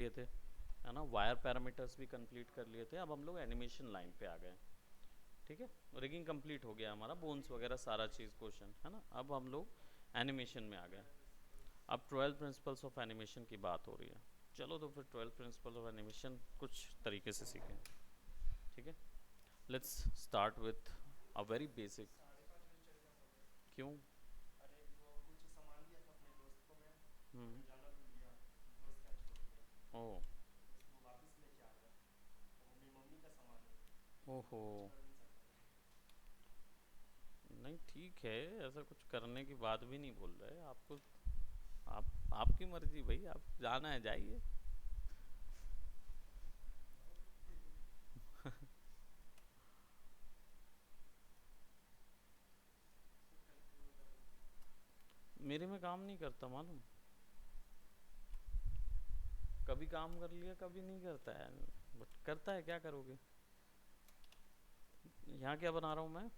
लिए थे, है ना, वायर पैरामीटर्स भी कंप्लीट कर लिए थे। अब हम लोग एनिमेशन लाइन पे आ गए। ठीक है, रिगिंग कंप्लीट हो गया हमारा, बोन्स वगैरह सारा चीज़ क्वेश्चन, है ना। अब हम लोग एनिमेशन में आ गए। अब 12 प्रिंसिपल्स ऑफ एनिमेशन की बात हो रही है। चलो तो फिर 12 प्रिंसिपल ऑफ एनिमेशन कुछ तरीके से सीखें। ठीक है, let's start with a very basic. क्यों? हम्म। ओ। ओहो। नहीं ठीक है, ऐसा कुछ करने की बात भी नहीं बोल रहे आपको। आप आपकी मर्जी भाई, आप जाना है जाइए। मेरे में काम नहीं करता मालूम। कभी काम कर लिया, कभी नहीं करता है। बट करता है, क्या करोगे। यहाँ क्या बना रहा हूँ मैं?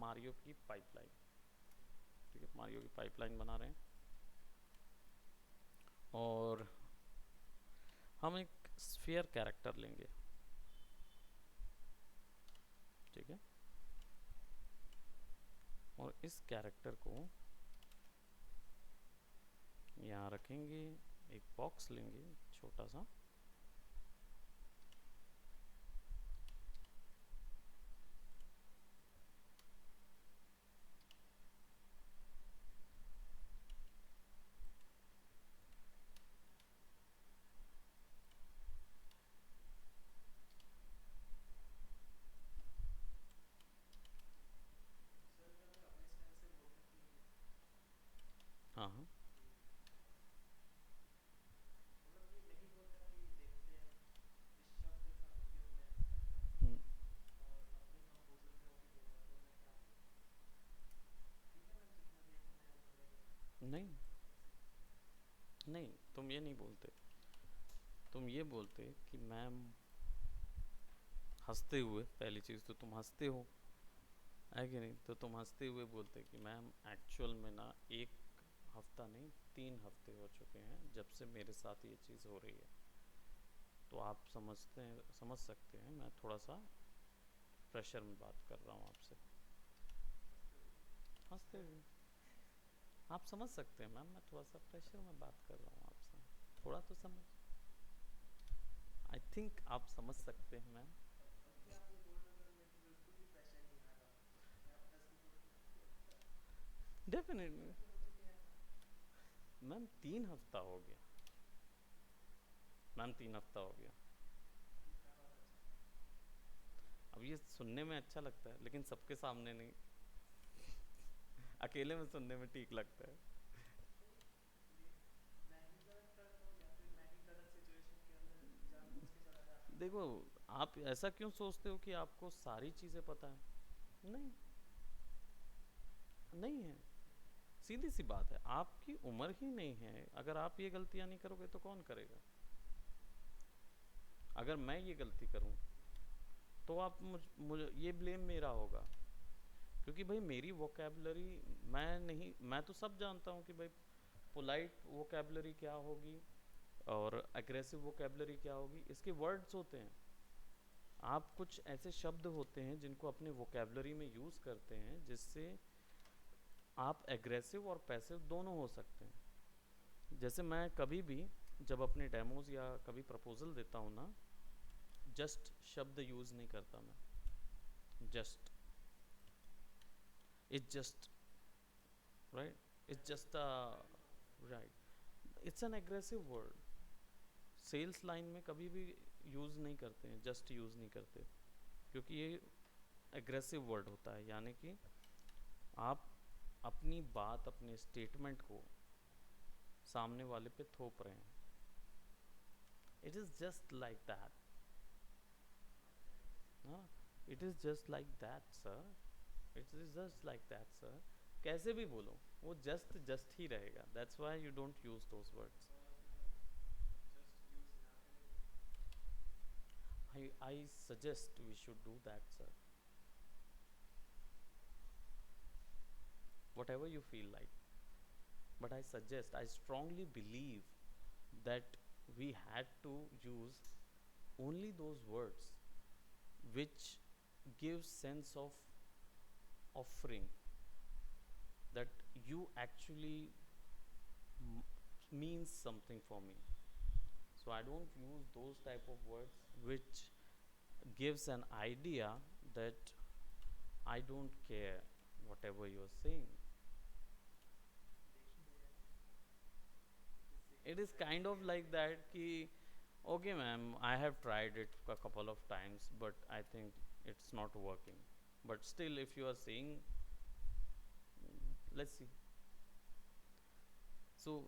मारियो की पाइपलाइन। ठीक है, मारियो की पाइपलाइन बना रहे हैं। और हम एक स्फीयर कैरेक्टर लेंगे। ठीक है, और इस कैरेक्टर को यहाँ रखेंगे। एक बॉक्स लेंगे छोटा सा। हाँ हाँ। हम्म, नहीं नहीं, तुम ये नहीं बोलते। तुम ये बोलते कि मैम, हंसते हुए, पहली चीज़ तो तुम हंसते हो, है कि नहीं। तो तुम हंसते हुए बोलते कि मैम एक्चुअल में ना, एक हफ्ता नहीं, 3 हफ्ते हो चुके हैं जब से मेरे साथ ये चीज़ हो रही है। तो आप समझते हैं, समझ सकते हैं मैं थोड़ा सा प्रेशर में बात कर रहा हूँ आपसे। हंसते हुए आप समझ सकते हैं मैम, मैं थोड़ा सा प्रेशर में बात कर रहा हूँ आपसे। थोड़ा तो समझ, आई थिंक आप समझ सकते हैं मैम। डेफिनेटली मैम, 3 हफ्ता हो गया। मैम 3 हफ्ता हो गया। अब ये सुनने में अच्छा लगता है, लेकिन सबके सामने नहीं, अकेले में सुनने में ठीक लगता है। देखो, आप ऐसा क्यों सोचते हो कि आपको सारी चीज़ें पता है। नहीं, नहीं है। सीधी सी बात है, आपकी उम्र ही नहीं है। अगर आप ये गलतियां नहीं करोगे तो कौन करेगा। अगर मैं ये गलती करूं तो आप मुझे ये ब्लेम मेरा होगा। क्योंकि भाई मेरी वोकेबलरी, मैं नहीं, मैं तो सब जानता हूँ कि भाई पोलाइट वोकेबलरी क्या होगी और एग्रेसिव वोकेबलरी क्या होगी। इसके वर्ड्स होते हैं। आप कुछ ऐसे शब्द होते हैं जिनको अपने वोकेबलरी में यूज़ करते हैं, जिससे आप एग्रेसिव और पैसिव दोनों हो सकते हैं। जैसे मैं कभी भी जब अपने डेमोज या कभी प्रपोजल देता हूँ ना, जस्ट शब्द यूज़ नहीं करता मैं। Just, it just, right, it's just a, right, it's an aggressive word. Sales line में कभी भी यूज़ नहीं करते हैं, जस्ट यूज़ नहीं करते, क्योंकि ये एग्रेसिव वर्ड होता है। यानी कि आप अपनी बात, अपने स्टेटमेंट को सामने वाले पे थोप रहे हैं। It is just like that. हाँ, it is just like that sir, it is just like that sir. कैसे भी बोलो, वो जस्ट जस्ट ही रहेगा। That's why you don't use those words. I suggest we should do that sir, whatever you feel like. But I suggest, I strongly believe that we had to use only those words which give sense of offering, that you actually means something for me. So I don't use those type of words which gives an idea that I don't care whatever you're saying. It is kind of like that ki, okay ma'am, I have tried it a couple of times but I think it's not working, but still if you are saying, let's see. So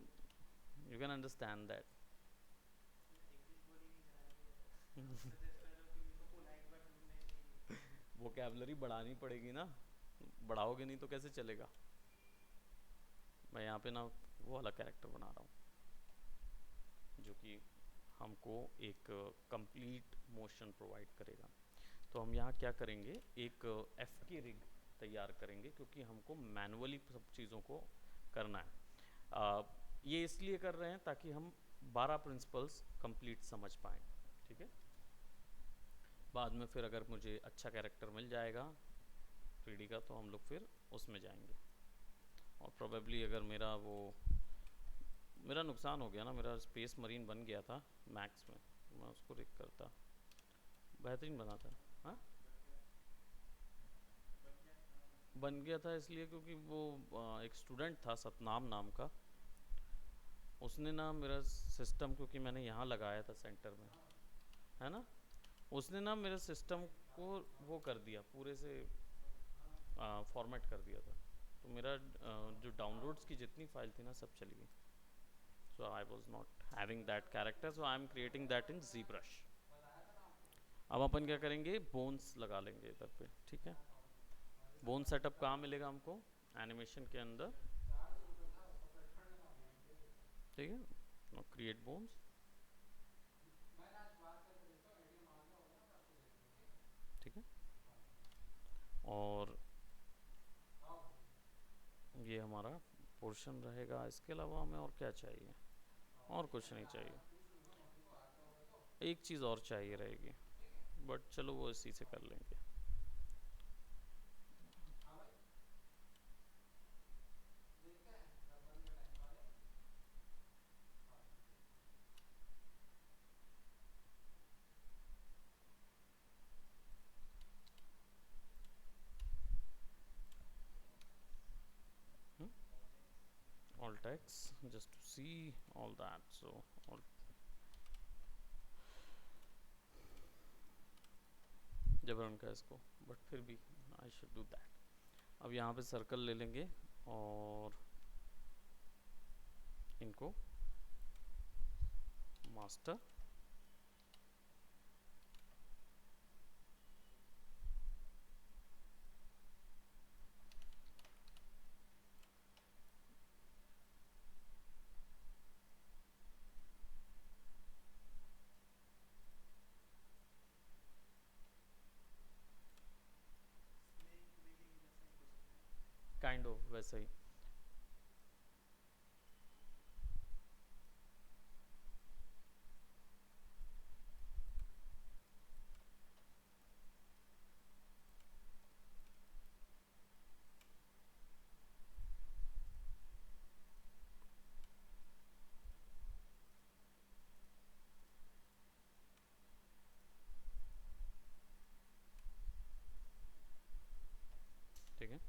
you can understand that. Vocabulary बढ़ानी पड़ेगी ना, बढ़ाओगे नहीं तो कैसे चलेगा। मैं यहाँ पे ना वो वाला कैरेक्टर बना रहा हूँ जो कि हमको एक कंप्लीट मोशन प्रोवाइड करेगा। तो हम यहाँ क्या करेंगे, एक एफ के रिग तैयार करेंगे क्योंकि हमको मैनुअली सब चीज़ों को करना है। ये इसलिए कर रहे हैं ताकि हम 12 प्रिंसिपल्स कंप्लीट समझ पाएँ, ठीक है। बाद में फिर अगर मुझे अच्छा कैरेक्टर मिल जाएगा 3D का तो हम लोग फिर उसमें जाएंगे। और प्रोबेबली अगर मेरा नुकसान हो गया ना, मेरा स्पेस मरीन बन गया था मैक्स में, तो मैं उसको रिक करता, बेहतरीन बना था। हाँ बन गया था इसलिए क्योंकि वो एक स्टूडेंट था सतनाम नाम का, उसने ना मेरा सिस्टम, क्योंकि मैंने यहाँ लगाया था सेंटर में, है ना, उसने ना मेरे सिस्टम को वो कर दिया, पूरे से फॉर्मेट कर दिया था। तो मेरा जो डाउनलोड्स की जितनी फाइल थी ना सब चली गई। So I was not having that character, so I am creating that in ZBrush. अब अपन क्या करेंगे, बोन्स लगा लेंगे इधर पे, ठीक है। बोन सेटअप कहाँ मिलेगा हमको, एनिमेशन के अंदर, ठीक है। क्रिएट बोन्स, ठीक है। और ये हमारा पोर्शन रहेगा। इसके अलावा हमें और क्या चाहिए, और कुछ नहीं चाहिए। एक चीज़ और चाहिए रहेगी, बट चलो वो इसी से कर लेंगे। Alt X just to see all that, so alt जबरन का इसको, बट फिर भी आई शुड डू दैट। अब यहाँ पे सर्कल ले लेंगे और इनको मास्टर, काइंड ऑफ वैसा ही। ठीक है।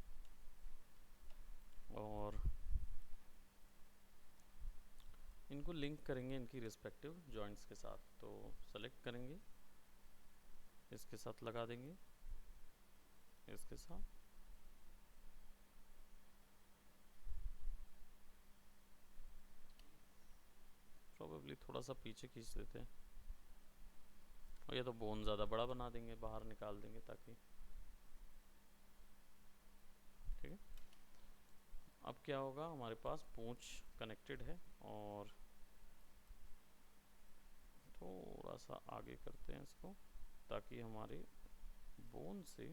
और इनको लिंक करेंगे इनकी रिस्पेक्टिव जॉइंट्स के साथ, तो सेलेक्ट करेंगे, इसके साथ लगा देंगे, इसके साथ, प्रोबेबली थोड़ा सा पीछे खींच देते हैं, और ये तो बोन ज़्यादा बड़ा बना देंगे, बाहर निकाल देंगे ताकि, ठीक है। अब क्या होगा, हमारे पास पूंछ कनेक्टेड है, और थोड़ा सा आगे करते हैं इसको ताकि हमारे बोन से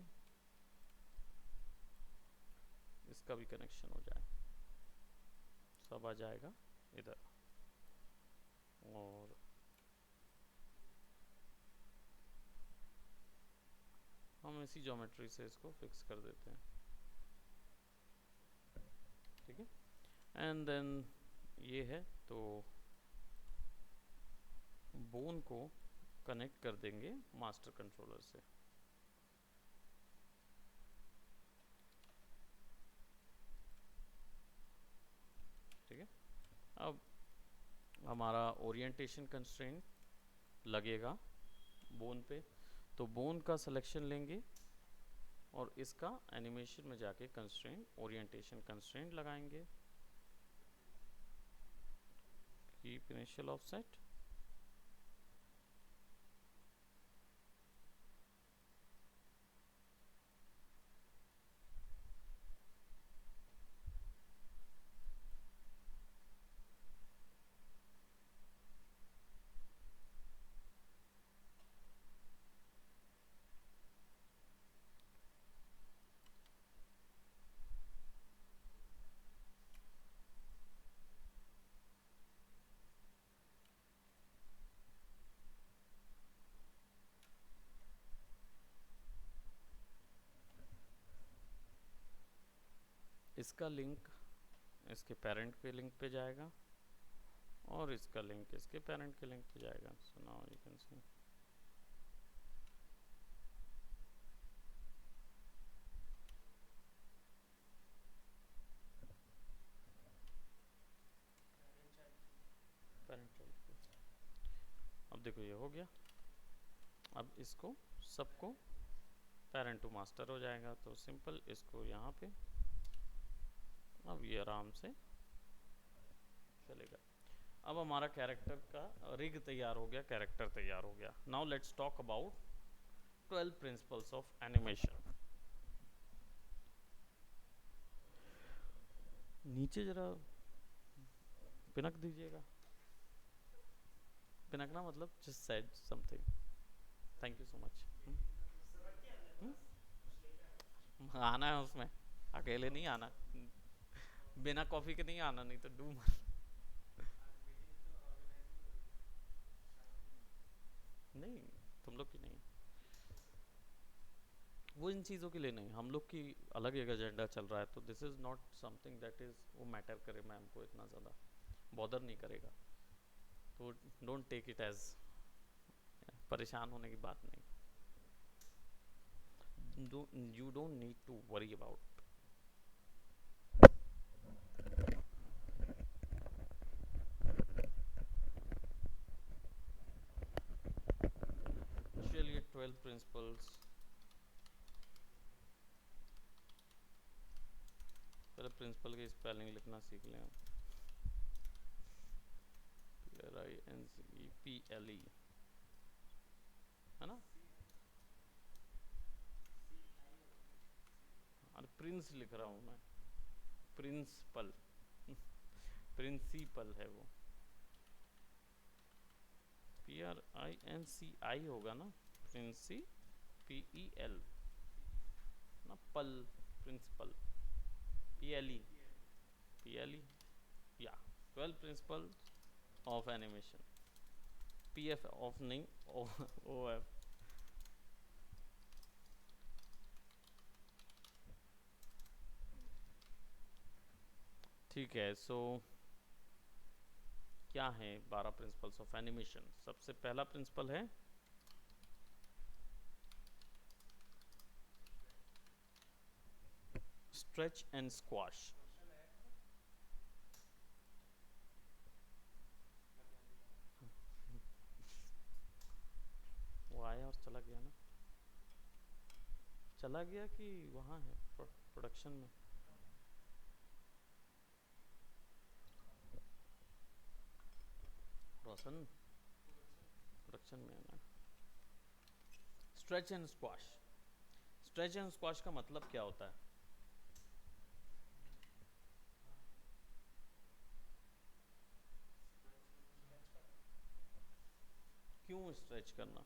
इसका भी कनेक्शन हो जाए, सब आ जाएगा इधर हम इसी ज्योमेट्री से इसको फिक्स कर देते हैं, ठीक है। एंड देन ये है, तो बोन को कनेक्ट कर देंगे मास्टर कंट्रोलर से। ठीक है, अब हमारा ओरिएंटेशन कंस्ट्रेंट लगेगा बोन पे, तो बोन का सिलेक्शन लेंगे और इसका एनिमेशन में जाके कंस्ट्रेंट, ओरिएंटेशन कंस्ट्रेंट लगाएंगे, कीप इनिशियल ऑफसेट, इसका लिंक इसके पेरेंट के लिंक पे जाएगा और इसका लिंक इसके पेरेंट के लिंक पे जाएगा। So now you can see parent child पे। अब देखो ये हो गया, अब इसको सबको पेरेंट टू मास्टर हो जाएगा, तो सिंपल इसको यहाँ पे, अब ये आराम से चलेगा। अब हमारा कैरेक्टर का रिग तैयार हो गया, कैरेक्टर तैयार हो गया। Now let's talk about 12 principles of animation. नीचे जरा पिनक दीजिएगा, पिनकना मतलब just said something. Thank you so much. आना है उसमें, अकेले नहीं आना, बिना कॉफी के नहीं आना, नहीं तो डू मत। नहीं, तुम लोग की नहीं, वो इन चीज़ों के लिए नहीं, हम लोग की अलग एक एजेंडा चल रहा है, तो this is not something that is वो मैटर करे मैम को इतना ज़्यादा बॉदर नहीं करेगा, तो डोंट टेक इट एज परेशान होने की बात नहीं। You don't need to worry about. चलिए 12 प्रिंसिपल्स, पहले प्रिंसिपल की स्पेलिंग लिखना सीख लें हम। PRINCEPLE है ना, अरे प्रिंस लिख रहा हूँ मैं, प्रिंसिपल प्रिंसिपल है वो, PRINCI होगा ना, प्रिंसी PEL ना, पल प्रिंसिपल PLE या 12 principle of animation, PF of नहीं, OF। ठीक है, सो क्या है 12 प्रिंसिपल्स ऑफ एनिमेशन। सबसे पहला प्रिंसिपल है स्ट्रेच एंड स्क्वाश। वो आया और चला गया ना, चला गया कि वहाँ है प्रोडक्शन में। रोशन प्रोडक्शन में है ना। Stretch and squash, stretch and squash का मतलब क्या होता है? क्यों स्ट्रेच करना?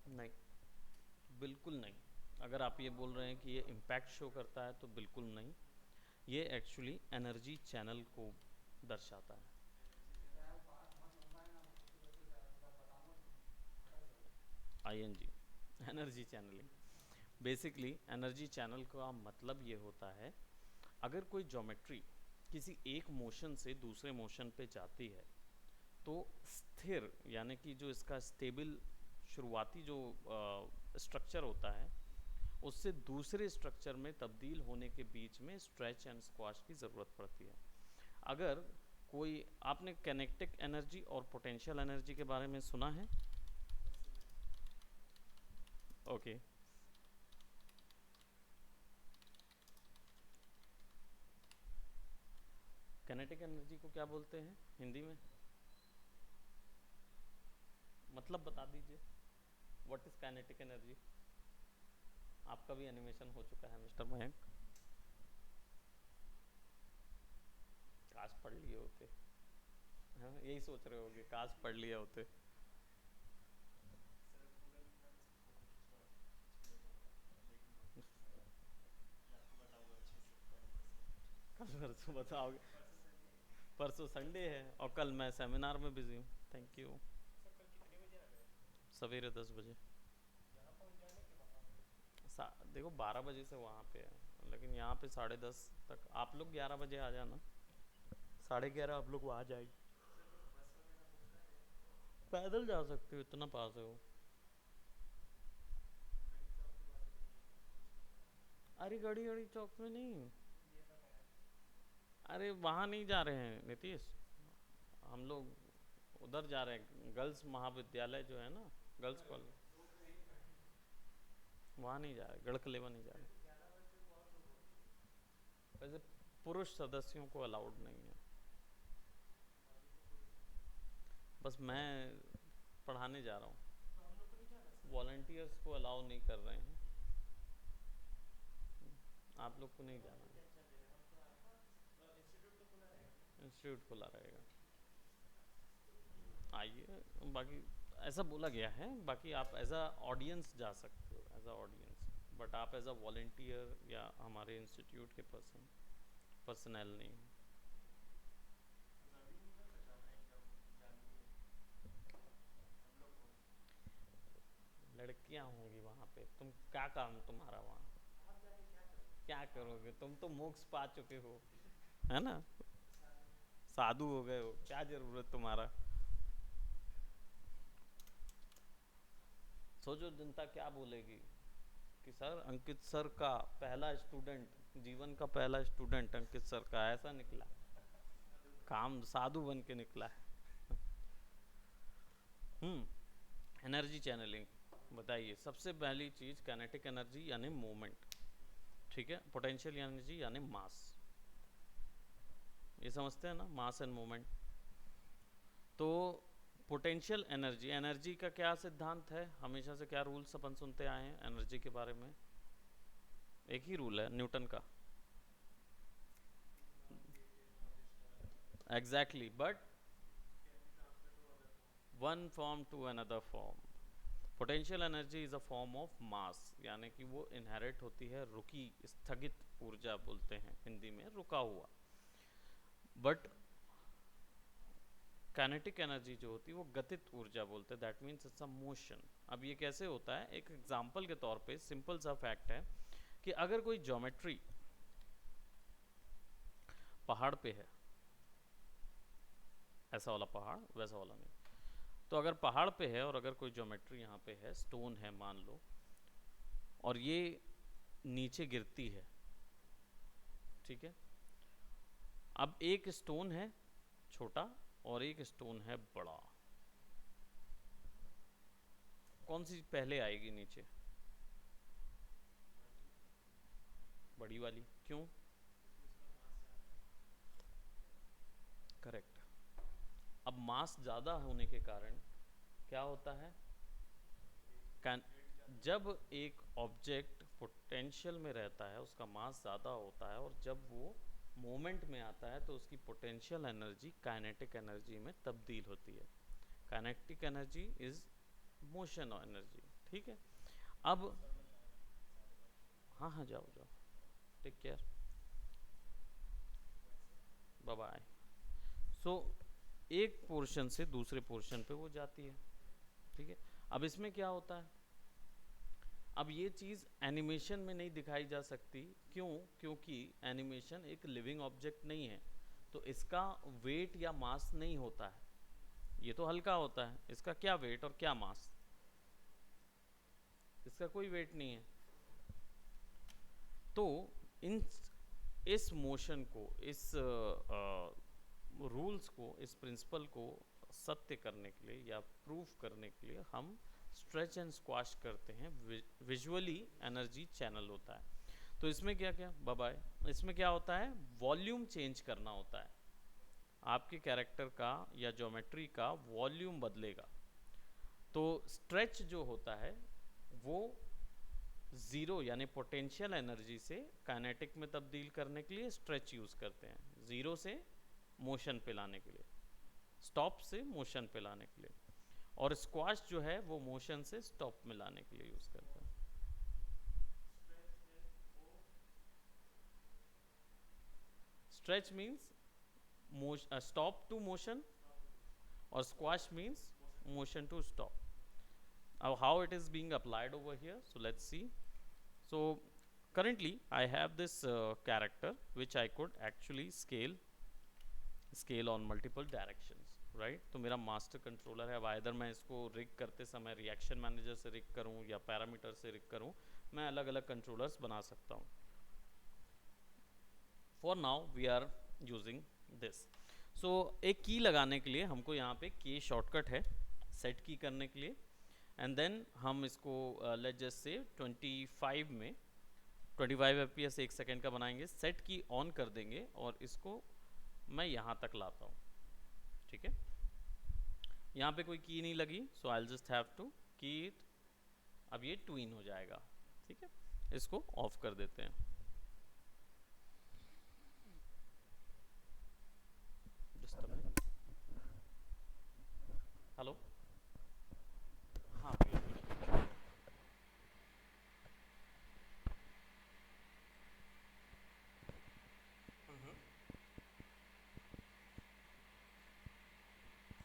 नहीं, बिल्कुल नहीं। अगर आप ये बोल रहे हैं कि ये इम्पैक्ट शो करता है तो बिल्कुल नहीं, ये एक्चुअली एनर्जी चैनल को दर्शाता है। ING, energy channelling. Basically energy channel का मतलब ये होता है, अगर कोई ज्योमेट्री किसी एक मोशन से दूसरे मोशन पे जाती है तो स्थिर यानी कि जो इसका स्टेबल शुरुआती जो स्ट्रक्चर होता है उससे दूसरे स्ट्रक्चर में तब्दील होने के बीच में स्ट्रेच एंड स्क्वाश की ज़रूरत पड़ती है। अगर कोई, आपने कैनेटिक एनर्जी और पोटेंशियल एनर्जी के बारे में सुना है? ओके। कैनेटिक एनर्जी को क्या बोलते हैं हिंदी में? मतलब बता दीजिए, व्हाट इज काइनेटिक एनर्जी? आपका भी एनिमेशन हो चुका है मिस्टर मयंक। काश पढ़ लिए होते। हाँ, यही सोच रहे होगे, काश पढ़ लिए होते। कल परसों बताओगे? परसों संडे है और कल मैं सेमिनार में बिजी हूँ। Thank you. सवेरे 10 बजे। देखो 12 बजे से वहाँ पे है, लेकिन यहाँ पे 10:30 तक। आप लोग 11 बजे आ जाना, 11:30 आप लोग वहाँ जाएंगे। पैदल जा सकते हो, इतना पास है वो। अरे गड़ी गड़ी चौक में नहीं, अरे वहाँ नहीं जा रहे हैं नीतीश, हम लोग उधर जा रहे हैं, गर्ल्स महाविद्यालय जो है ना, गर्ल्स कॉलेज, वहाँ नहीं जा रहे, गढ़कलेवा नहीं जा रहे। वैसे पुरुष सदस्यों को अलाउड नहीं है, बस मैं पढ़ाने जा रहा हूँ, वॉलंटियर्स को अलाउ नहीं कर रहे हैं। आप लोग को नहीं जाना है, इंस्टीट्यूट खुला रहेगा, आइए। बाकी ऐसा बोला गया है, बाकी आप एज अ ऑडियंस जा सकते हो, एज अ ऑडियंस, बट आप एज अ वॉलंटियर या हमारे इंस्टीट्यूट के पर्सनल नहीं हो। लड़कियां होंगी वहाँ पे, तुम क्या काम तुम्हारा वहाँ, क्या करोगे? तुम तो मोक्ष पा चुके हो, है ना, साधु हो गए हो, क्या जरूरत तुम्हारा। सोचो जनता क्या बोलेगी कि सर अंकित सर का पहला स्टूडेंट, जीवन का पहला स्टूडेंट अंकित सर का ऐसा निकला, काम साधु बन के निकला है। एनर्जी चैनलिंग बताइए। सबसे पहली चीज काइनेटिक एनर्जी यानी मूवमेंट, ठीक है। पोटेंशियल एनर्जी यानी मास, ये समझते हैं ना, मास एंड मूवमेंट। तो पोटेंशियल एनर्जी, एनर्जी का क्या सिद्धांत है, हमेशा से क्या रूल्स अपन सुनते आए हैं एनर्जी के बारे में? एक ही रूल है न्यूटन का, exactly, but one form to another form. Potential energy is a form of mass, यानी कि वो इनहेरिट होती है, रुकी, स्थगित ऊर्जा बोलते हैं हिंदी में, रुका हुआ। बट काइनेटिक एनर्जी जो होती है वो गतित ऊर्जा बोलते हैं, that means it's a motion. अब ये कैसे होता है, एक एग्जांपल के तौर पे सिंपल सा फैक्ट है कि अगर कोई ज्योमेट्री पहाड़ पे है, ऐसा वाला पहाड़, वैसा वाला नहीं, तो अगर पहाड़ पे है और अगर कोई ज्योमेट्री यहाँ पे है, स्टोन है मान लो, और ये नीचे गिरती है, ठीक है। अब एक स्टोन है छोटा और एक स्टोन है बड़ा, कौन सी पहले आएगी नीचे? बड़ी वाली, क्यों? करेक्ट। अब मास ज़्यादा होने के कारण क्या होता है, कैन, जब एक ऑब्जेक्ट पोटेंशियल में रहता है उसका मास ज़्यादा होता है, और जब वो मोमेंट में आता है तो उसकी पोटेंशियल एनर्जी काइनेटिक एनर्जी में तब्दील होती है। Kinetic energy is motion energy, ठीक है। अब हाँ हाँ, जाओ जाओ, टेक केयर, बाय बाय। सो एक पोर्शन से दूसरे पोर्शन पे वो जाती है, ठीक है। अब इसमें क्या होता है, अब ये चीज़ एनिमेशन में नहीं दिखाई जा सकती, क्यों? क्योंकि एनिमेशन एक लिविंग ऑब्जेक्ट नहीं है, तो इसका वेट या मास नहीं होता है, ये तो हल्का होता है, इसका क्या वेट और क्या मास, इसका कोई वेट नहीं है। तो इन इस मोशन को, इस रूल्स को, इस प्रिंसिपल को सत्य करने के लिए या प्रूफ करने के लिए हम स्ट्रेच एंड स्क्वाश करते हैं। विजुअली एनर्जी चैनल होता है। तो इसमें क्या क्या बाय, इसमें क्या होता है, वॉल्यूम चेंज करना होता है, आपके कैरेक्टर का या ज्योमेट्री का वॉल्यूम बदलेगा। तो स्ट्रेच जो होता है वो ज़ीरो यानी पोटेंशियल एनर्जी से काइनेटिक में तब्दील करने के लिए स्ट्रेच यूज़ करते हैं, ज़ीरो से मोशन पे लाने के लिए, स्टॉप से मोशन पे लाने के लिए, और स्क्वाश जो है वो मोशन से स्टॉप में लाने के लिए यूज़ करते हैं। Stretch means stop to motion और squash means motion to stop. Now how it is being applied over here, so let's see. So currently I have this character which I could actually scale on multiple directions, right? तो मेरा master controller है, अब either मैं इसको rig करते समय reaction manager से rig करूं या पैरामीटर से रिग करूं, मैं अलग अलग कंट्रोलर्स बना सकता हूं। For now we are using this. So एक की लगाने के लिए हमको यहाँ पे की शॉर्टकट है सेट की करने के लिए, एंड देन हम इसको लेट जस्ट से 25 में 25 FPS 1 सेकेंड का बनाएंगे, सेट की ऑन कर देंगे और इसको मैं यहाँ तक लाता हूँ, ठीक है। यहाँ पे कोई की नहीं लगी, सो आई जस्ट हैव टू की इट, अब ये ट्विन हो जाएगा, ठीक है। इसको ऑफ कर देते हैं। हेलो, हाँ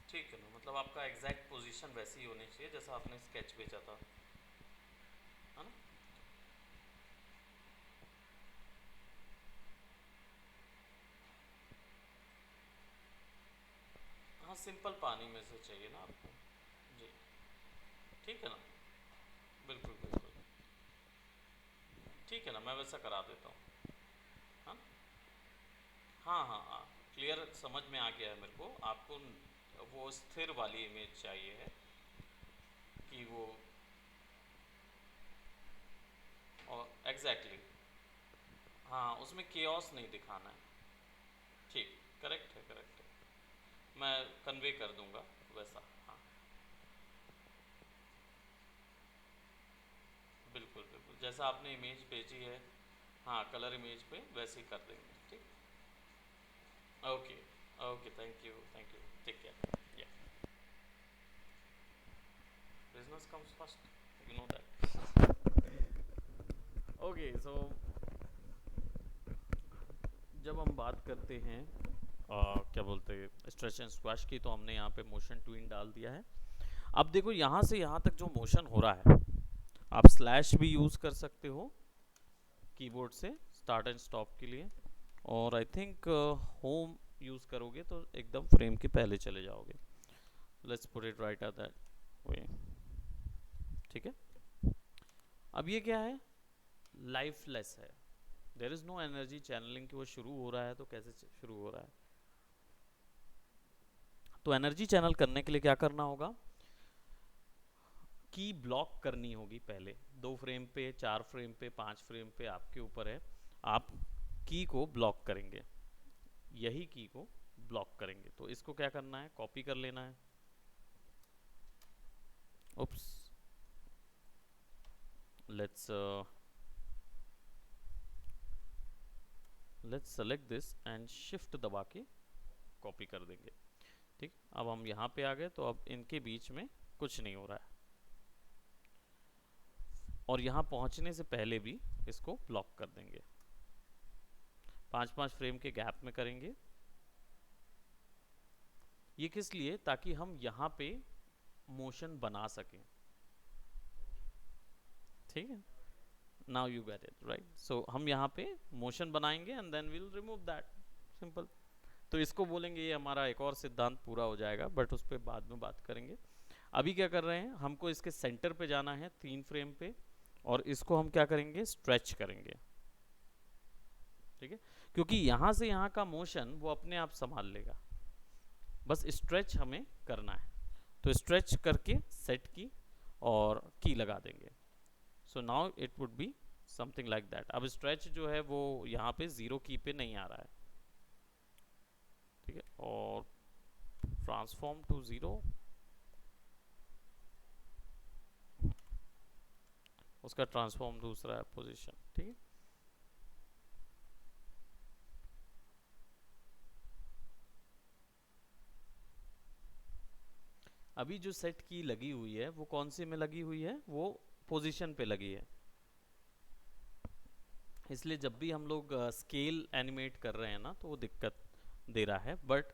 ठीक है ना, मतलब आपका एग्जैक्ट पोजीशन वैसी ही होनी चाहिए जैसा आपने स्केच भेजा था, है ना। हाँ सिंपल पानी में से चाहिए ना आपको, जी ठीक है ना, बिल्कुल बिल्कुल ठीक है ना, मैं वैसा करा देता हूँ। हाँ हाँ हाँ हाँ, क्लियर समझ में आ गया है मेरे को, आपको वो स्थिर वाली इमेज चाहिए है कि वो, और एग्जैक्टली हाँ उसमें केओस नहीं दिखाना है, ठीक, करेक्ट है, मैं कन्वे कर दूंगा वैसा, हाँ बिल्कुल बिल्कुल जैसा आपने इमेज भेजी है, हाँ कलर इमेज पे वैसे ही कर देंगे, ठीक। Okay okay, thank you, take care, yeah business comes first, you know that. Okay so जब हम बात करते हैं क्या बोलते हैं स्ट्रेच एंड स्क्वैश की, तो हमने यहाँ पे मोशन ट्विन डाल दिया है। अब देखो यहाँ से यहाँ तक जो मोशन हो रहा है, आप स्लैश भी यूज़ कर सकते हो कीबोर्ड से स्टार्ट एंड स्टॉप के लिए, और आई थिंक होम यूज़ करोगे तो एकदम फ्रेम के पहले चले जाओगे। Let's put it right at that way, ठीक है। अब ये क्या है, लाइफलेस है, there is no energy channelling कि वो शुरू हो रहा है तो कैसे शुरू हो रहा है। तो एनर्जी चैनल करने के लिए क्या करना होगा, की ब्लॉक करनी होगी पहले, 2 फ्रेम पे, 4 फ्रेम पे, 5 फ्रेम पे, आपके ऊपर है, आप की को ब्लॉक करेंगे, यही की को ब्लॉक करेंगे। तो इसको क्या करना है, कॉपी कर लेना है, oops, let's select this and shift दबा के कॉपी कर देंगे, ठीक। अब हम यहाँ पे आ गए, तो अब इनके बीच में कुछ नहीं हो रहा है, और यहाँ पहुँचने से पहले भी इसको ब्लॉक कर देंगे, 5-5 फ्रेम के गैप में करेंगे। ये किस लिए, ताकि हम यहाँ पे मोशन बना सकें, ठीक है, now you get it right. So हम यहाँ पे मोशन बनाएंगे and then will remove that, simple. तो इसको बोलेंगे, ये हमारा एक और सिद्धांत पूरा हो जाएगा, बट उस पर बाद में बात करेंगे। अभी क्या कर रहे हैं, हमको इसके सेंटर पे जाना है 3 फ्रेम पे, और इसको हम क्या करेंगे, स्ट्रेच करेंगे। ठीक है, क्योंकि यहां से यहां का मोशन वो अपने आप संभाल लेगा, बस स्ट्रेच हमें करना है। तो स्ट्रेच करके सेट की और की लगा देंगे। So now it would be something like that. अब स्ट्रेच जो है वो यहाँ पे 0 की पे नहीं आ रहा है, ठीक है, और ट्रांसफॉर्म टू 0, उसका ट्रांसफॉर्म दूसरा है पोजीशन, ठीक है। अभी जो सेट की लगी हुई है वो कौन से में लगी हुई है, वो पोजीशन पे लगी है। इसलिए जब भी हम लोग स्केल एनिमेट कर रहे हैं ना, तो वो दिक्कत दे रहा है। बट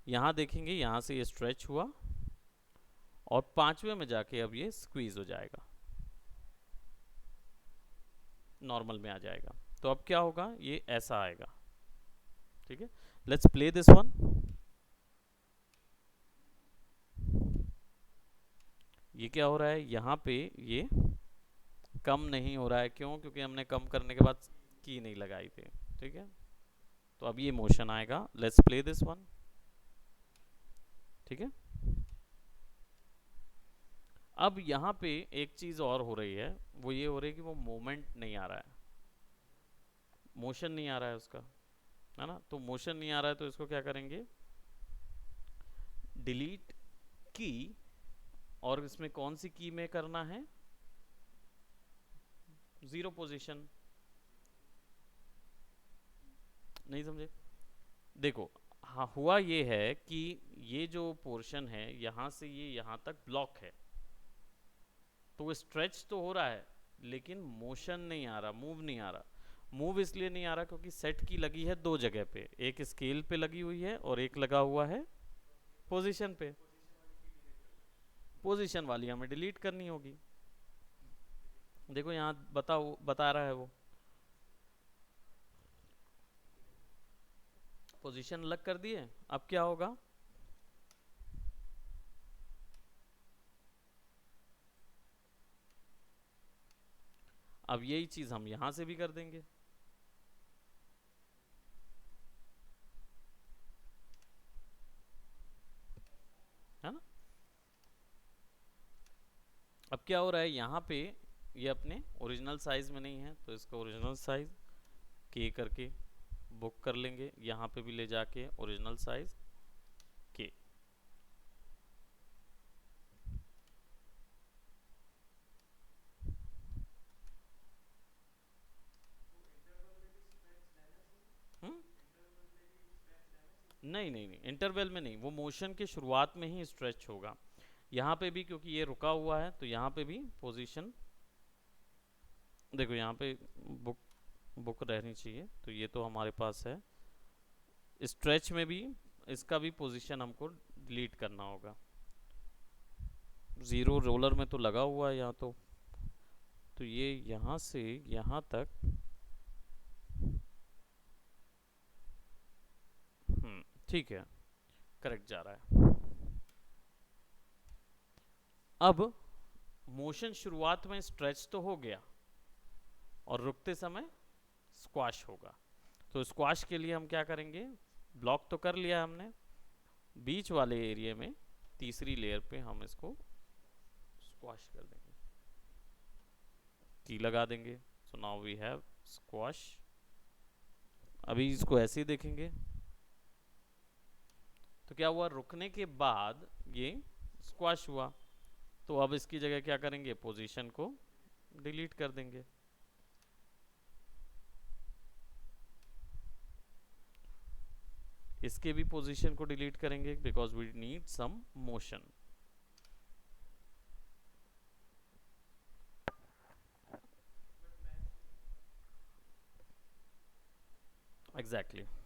यहाँ देखेंगे, यहाँ से ये स्ट्रेच हुआ और 5वें में जाके अब ये स्क्वीज हो जाएगा, नॉर्मल में आ जाएगा। तो अब क्या होगा, ये ऐसा आएगा, ठीक है। Let's play this one. ये क्या हो रहा है, यहाँ पे ये कम नहीं हो रहा है, क्यों, क्योंकि हमने कम करने के बाद की नहीं लगाई थी, ठीक है। तो अब ये मोशन आएगा, लेट्स प्ले दिस वन, ठीक है। अब यहाँ पे एक चीज और हो रही है, वो ये हो रही है कि वो मोमेंट नहीं आ रहा है, मोशन नहीं आ रहा है उसका, है ना। तो मोशन नहीं आ रहा है, तो इसको क्या करेंगे, डिलीट की, और इसमें कौन सी की में करना है, 0 पोजीशन। नहीं समझे, देखो, हाँ हुआ ये है कि ये जो पोर्शन है यहाँ से ये यहाँ तक ब्लॉक है, तो वो स्ट्रेच तो हो रहा है लेकिन मोशन नहीं आ रहा, मूव नहीं आ रहा। मूव इसलिए नहीं आ रहा क्योंकि सेट की लगी है 2 जगह पे, एक स्केल पे लगी हुई है और एक लगा हुआ है पोजीशन पे। पोजीशन वाली हमें डिलीट करनी होगी। देखो यहाँ बताओ, बता रहा है वो पोजीशन अलग कर दिए। अब क्या होगा, अब यही चीज हम यहां से भी कर देंगे, है ना। अब क्या हो रहा है, यहाँ पे ये अपने ओरिजिनल साइज में नहीं है, तो इसका ओरिजिनल साइज के करके बुक कर लेंगे, यहाँ पे भी ले जाके ओरिजिनल साइज के। हम्म, नहीं नहीं नहीं, इंटरवल में नहीं, वो मोशन के शुरुआत में ही स्ट्रेच होगा। यहाँ पे भी क्योंकि ये रुका हुआ है, तो यहाँ पे भी पोजीशन, देखो यहाँ पे बुक बुक रहनी चाहिए, तो ये तो हमारे पास है। स्ट्रेच में भी इसका भी पोजीशन हमको डिलीट करना होगा। 0 रोलर में तो लगा हुआ है यहाँ तो ये यहाँ से यहाँ तक, ठीक है, करेक्ट जा रहा है। अब मोशन शुरुआत में स्ट्रेच तो हो गया और रुकते समय स्क्वाश होगा। तो स्क्वाश के लिए हम क्या करेंगे, ब्लॉक तो कर लिया हमने, बीच वाले एरिया में तीसरी लेयर पे हम इसको स्क्वाश कर देंगे, की लगा देंगे। So now we have squash. अभी इसको ऐसे ही देखेंगे, तो क्या हुआ, रुकने के बाद ये स्क्वाश हुआ। तो अब इसकी जगह क्या करेंगे, पोजीशन को डिलीट कर देंगे। इसके भी पोजीशन को डिलीट करेंगे because we need some motion. Exactly exactly.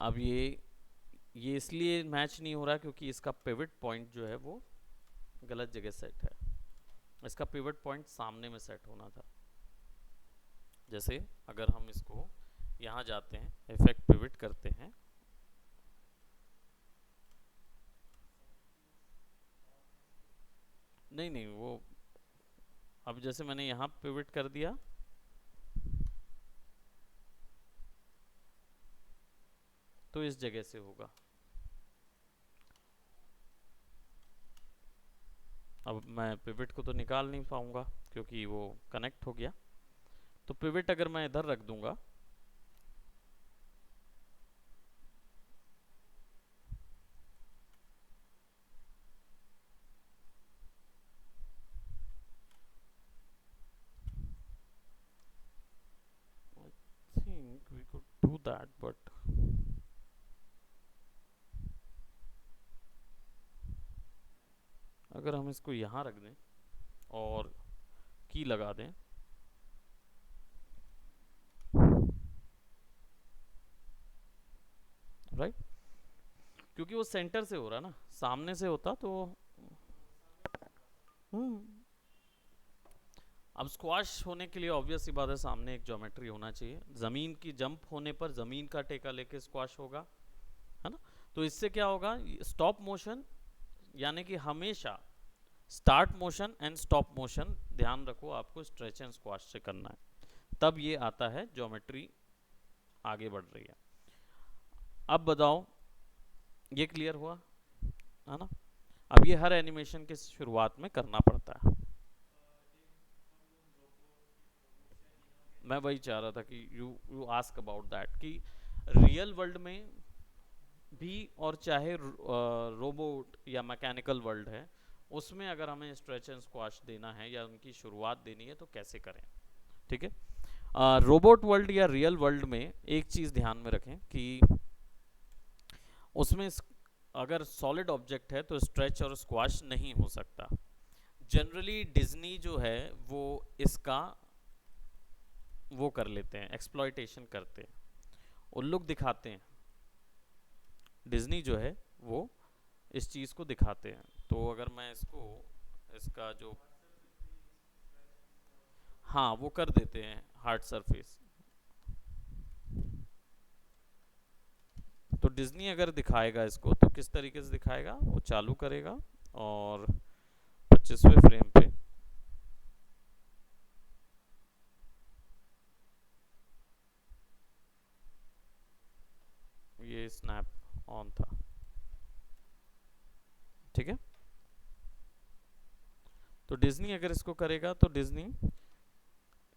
अब ये इसलिए मैच नहीं हो रहा क्योंकि इसका पिवट पॉइंट जो है वो गलत जगह सेट है, इसका पिवट पॉइंट सामने में सेट होना था। जैसे अगर हम इसको यहाँ जाते हैं, इफेक्ट पिवट करते हैं, नहीं नहीं वो, अब जैसे मैंने यहाँ पिवट कर दिया, तो इस जगह से होगा। अब मैं पिवट को तो निकाल नहीं पाऊंगा क्योंकि वो कनेक्ट हो गया। तो पिवट अगर मैं इधर रख दूंगा, I think we could do that, but अगर हम इसको यहाँ रख दें और की लगा दें, राइट, क्योंकि वो सेंटर से हो रहा है ना, सामने से होता तो हम्म। अब स्क्वाश होने के लिए ऑब्वियस सी बात है, सामने एक ज्योमेट्री होना चाहिए। जमीन की जंप होने पर जमीन का टेका लेके स्क्वाश होगा, है ना। तो इससे क्या होगा, स्टॉप मोशन, यानी कि हमेशा start motion and stop motion ध्यान रखो, आपको स्ट्रेच एंड स्क्वाश से करना है, तब ये आता है ज्योमेट्री आगे बढ़ रही है। अब बताओ, ये क्लियर हुआ, है ना। अब ये हर एनिमेशन के शुरुआत में करना पड़ता है। मैं वही चाह रहा था कि you you ask about that, कि रियल वर्ल्ड में भी और चाहे रोबोट या मैकेनिकल वर्ल्ड है, उसमें अगर हमें स्ट्रेच एंड स्क्वाश देना है या उनकी शुरुआत देनी है तो कैसे करें, ठीक है। रोबोट वर्ल्ड या रियल वर्ल्ड में एक चीज़ ध्यान में रखें कि उसमें अगर सॉलिड ऑब्जेक्ट है तो स्ट्रेच और स्क्वाश नहीं हो सकता। जनरली डिज्नी जो है वो इसका वो कर लेते हैं, एक्सप्लॉयटेशन करते हैं, उल्लुक दिखाते हैं। डिज्नी जो है वो इस चीज़ को दिखाते हैं। तो अगर मैं इसको, इसका जो, हाँ वो कर देते हैं हार्ड सरफेस। तो डिज्नी अगर दिखाएगा इसको तो किस तरीके से दिखाएगा, वो चालू करेगा और 25वें फ्रेम पे ये स्नैप ऑन था, ठीक है। तो डिज्नी अगर इसको करेगा तो डिज्नी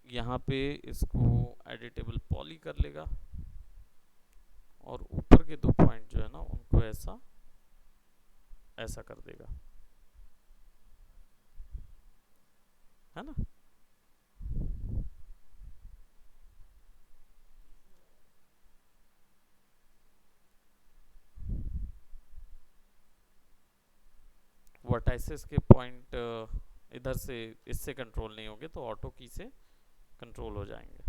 यहाँ पे इसको एडिटेबल पॉली कर लेगा और ऊपर के दो पॉइंट जो है ना उनको ऐसा ऐसा कर देगा, है ना। वर्टाइसेस के पॉइंट इधर से इससे कंट्रोल नहीं होंगे तो ऑटो की से कंट्रोल हो जाएंगे।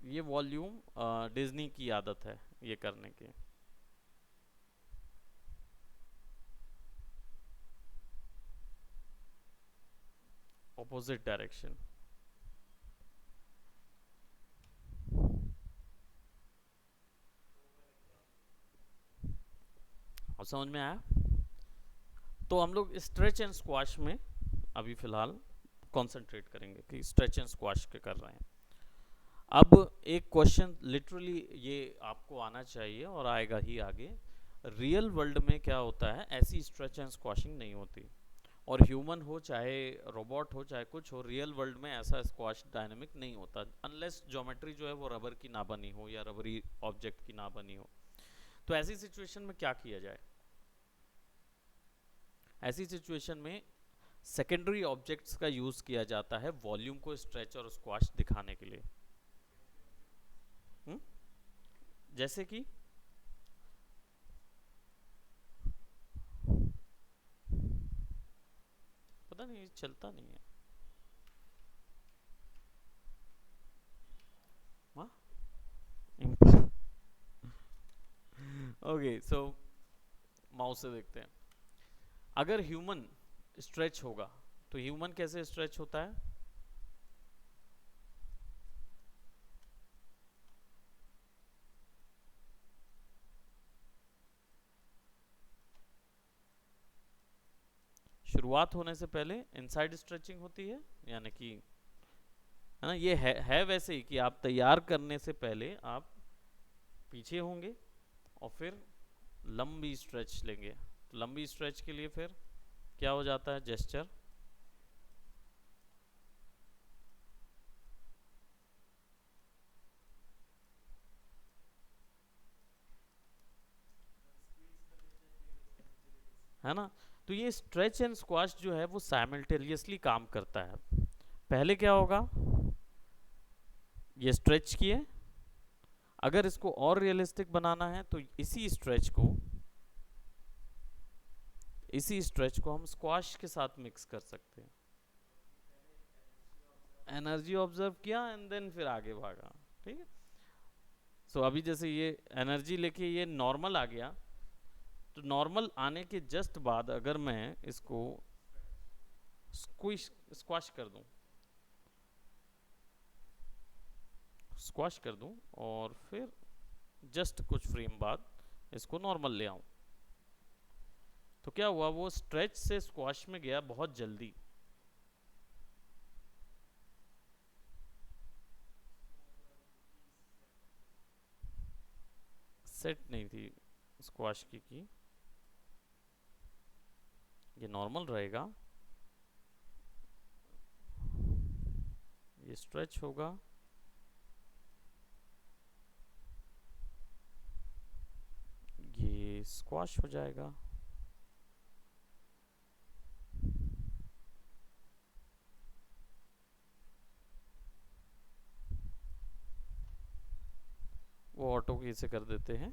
ये वॉल्यूम डिज्नी की आदत है ये करने की। ऑपोजिट डायरेक्शन, और समझ में आया। तो हम लोग स्ट्रेच एंड स्क्वाश में अभी फिलहाल कंसंट्रेट करेंगे कि स्ट्रेच एंड स्क्वाश के कर रहे हैं। अब एक क्वेश्चन लिटरली ये आपको आना चाहिए और आएगा ही आगे, रियल वर्ल्ड में क्या होता है, ऐसी स्ट्रेच एंड स्क्वाशिंग नहीं होती। और ह्यूमन हो चाहे रोबोट हो चाहे कुछ हो, रियल वर्ल्ड में ऐसा स्क्वाश डायनेमिक नहीं होता अनलेस ज्योमेट्री जो है वो रबर की ना बनी हो या रबरी ऑब्जेक्ट की ना बनी हो। तो ऐसी सिचुएशन में क्या किया जाए, ऐसी सिचुएशन में सेकेंडरी ऑब्जेक्ट्स का यूज किया जाता है वॉल्यूम को स्ट्रेच और स्क्वाश दिखाने के लिए। हुँ? जैसे कि पता नहीं चलता नहीं है, हाँ ओके सो माउस से देखते हैं। अगर ह्यूमन स्ट्रेच होगा तो ह्यूमन कैसे स्ट्रेच होता है? शुरुआत होने से पहले इनसाइड स्ट्रेचिंग होती है, यानी कि है ना, ये है वैसे ही कि आप तैयार करने से पहले आप पीछे होंगे और फिर लंबी स्ट्रेच लेंगे। तो लंबी स्ट्रेच के लिए फिर क्या हो जाता है? जेस्चर। है ना? तो ये स्ट्रेच एंड स्क्वाश जो है वो साइमल्टेनियसली काम करता है। पहले क्या होगा? ये स्ट्रेच किए, अगर इसको और रियलिस्टिक बनाना है तो इसी स्ट्रेच को हम स्क्वाश के साथ मिक्स कर सकते हैं। एनर्जी ऑब्जर्व किया एंड देन फिर आगे भागा। ठीक है। सो अभी जैसे ये एनर्जी लेके ये नॉर्मल आ गया, तो नॉर्मल आने के जस्ट बाद अगर मैं इसको स्क्विश स्क्वाश कर दूं, और फिर जस्ट कुछ फ्रेम बाद इसको नॉर्मल ले आऊं, तो क्या हुआ? वो स्ट्रेच से स्क्वाश में गया बहुत जल्दी। सेट नहीं थी स्क्वाश की। ये नॉर्मल रहेगा, ये स्ट्रेच होगा, ये स्क्वाश हो जाएगा। वो ऑटो की से कर देते हैं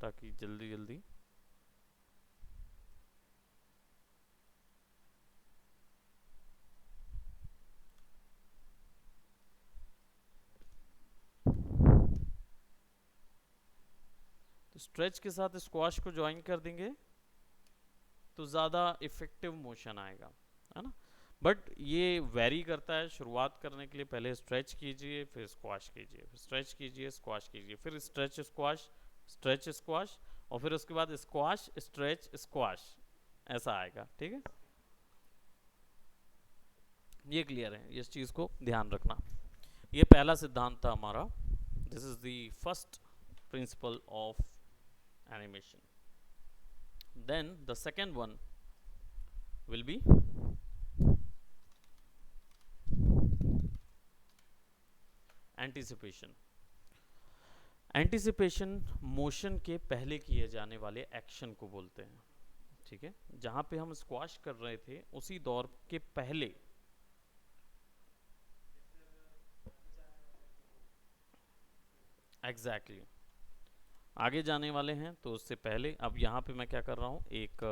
ताकि जल्दी जल्दी। तो स्ट्रेच के साथ स्क्वाश को ज्वाइन कर देंगे तो ज़्यादा इफेक्टिव मोशन आएगा, है ना? बट ये वेरी करता है। शुरुआत करने के लिए पहले स्ट्रेच कीजिए, फिर स्क्वाश कीजिए, फिर स्ट्रेच कीजिए, स्क्वाश कीजिए, फिर स्ट्रेच स्क्वाश, और फिर उसके बाद स्क्वाश स्ट्रेच स्क्वाश, ऐसा आएगा। ठीक है, ये क्लियर है? इस चीज़ को ध्यान रखना। ये पहला सिद्धांत था हमारा। This is the first principle of animation. Then the second one will be anticipation. Anticipation motion के पहले किए जाने वाले एक्शन को बोलते हैं। ठीक है, जहां पे हम स्क्वाश कर रहे थे उसी दौर के पहले एग्जैक्टली exactly, आगे जाने वाले हैं तो उससे पहले अब यहाँ पे मैं क्या कर रहा हूँ, एक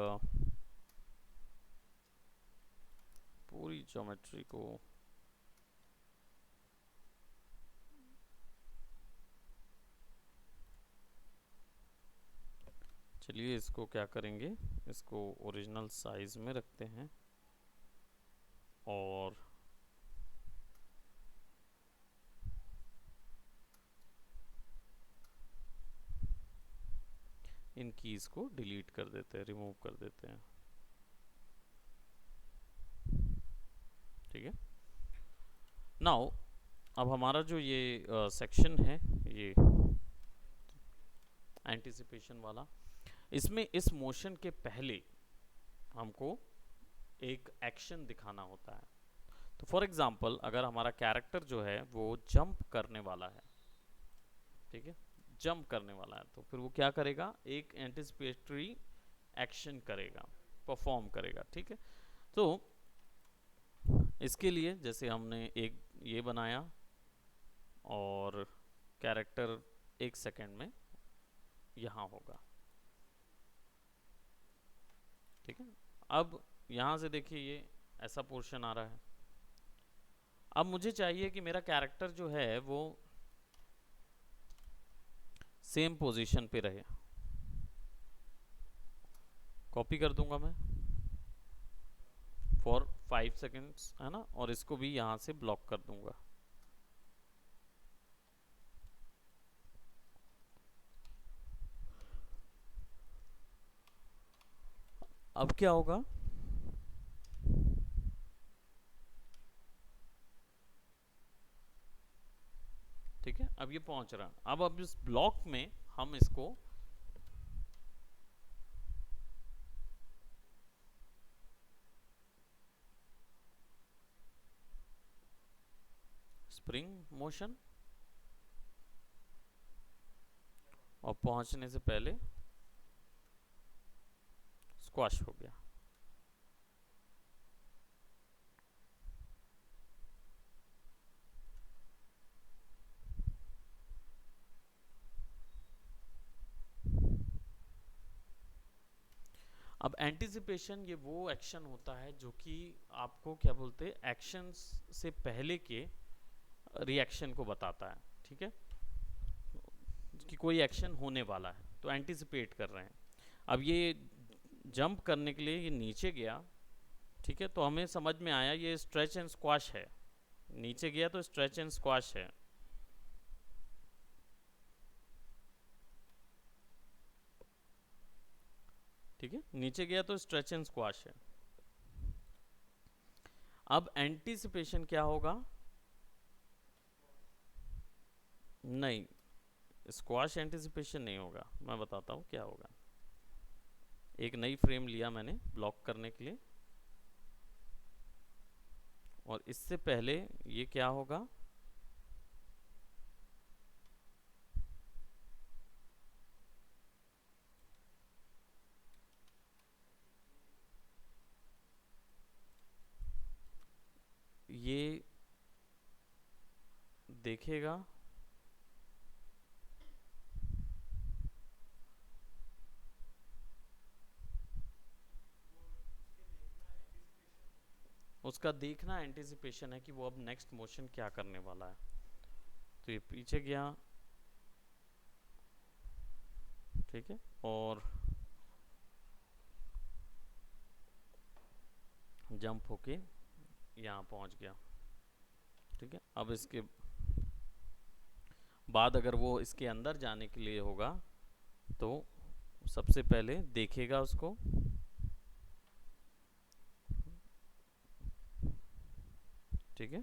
पूरी ज्योमेट्री को चलिए इसको क्या करेंगे, इसको ओरिजिनल साइज में रखते हैं और इन कीज को डिलीट कर देते हैं, रिमूव कर देते हैं। ठीक है, नाउ अब हमारा जो ये सेक्शन है, ये एंटिसिपेशन वाला, इसमें इस मोशन के पहले हमको एक एक्शन दिखाना होता है। तो फॉर एग्जांपल अगर हमारा कैरेक्टर जो है वो जंप करने वाला है, ठीक है, जंप करने वाला है, तो फिर वो क्या करेगा? एक एंटिसिपेटरी एक्शन करेगा, परफॉर्म करेगा। ठीक है, तो इसके लिए जैसे हमने एक ये बनाया और कैरेक्टर 1 सेकेंड में यहाँ होगा। ठीक है, अब यहाँ से देखिए ये ऐसा पोर्शन आ रहा है। अब मुझे चाहिए कि मेरा कैरेक्टर जो है वो सेम पोजीशन पे रहे। कॉपी कर दूंगा मैं फॉर 5 सेकेंड्स, है ना, और इसको भी यहाँ से ब्लॉक कर दूंगा। अब क्या होगा, ठीक है, अब ये पहुंच रहा। अब इस ब्लॉक में हम इसको स्प्रिंग मोशन, और पहुंचने से पहले स्क्वाश हो गया। अब एंटिसिपेशन ये वो एक्शन होता है जो कि आपको क्या बोलते हैं, एक्शंस से पहले के रिएक्शन को बताता है, ठीक है, कि कोई एक्शन होने वाला है, तो एंटिसिपेट कर रहे हैं। अब ये जंप करने के लिए ये नीचे गया, ठीक है, तो हमें समझ में आया ये स्ट्रेच एंड स्क्वाश है, नीचे गया तो स्ट्रेच एंड स्क्वाश है। ठीक है, नीचे गया तो स्ट्रेच एंड स्क्वाश है। अब एंटीसिपेशन क्या होगा, नहीं, स्क्वाश एंटीसिपेशन नहीं होगा, मैं बताता हूँ क्या होगा। एक नई फ्रेम लिया मैंने ब्लॉक करने के लिए, और इससे पहले ये क्या होगा, ये देखेगा, उसका देखना एंटिसिपेशन है कि वो अब नेक्स्ट मोशन क्या करने वाला है। तो ये पीछे गया, ठीक है, और जंप होके यहाँ पहुँच गया, ठीक है। अब इसके बाद अगर वो इसके अंदर जाने के लिए होगा तो सबसे पहले देखेगा उसको, ठीक है,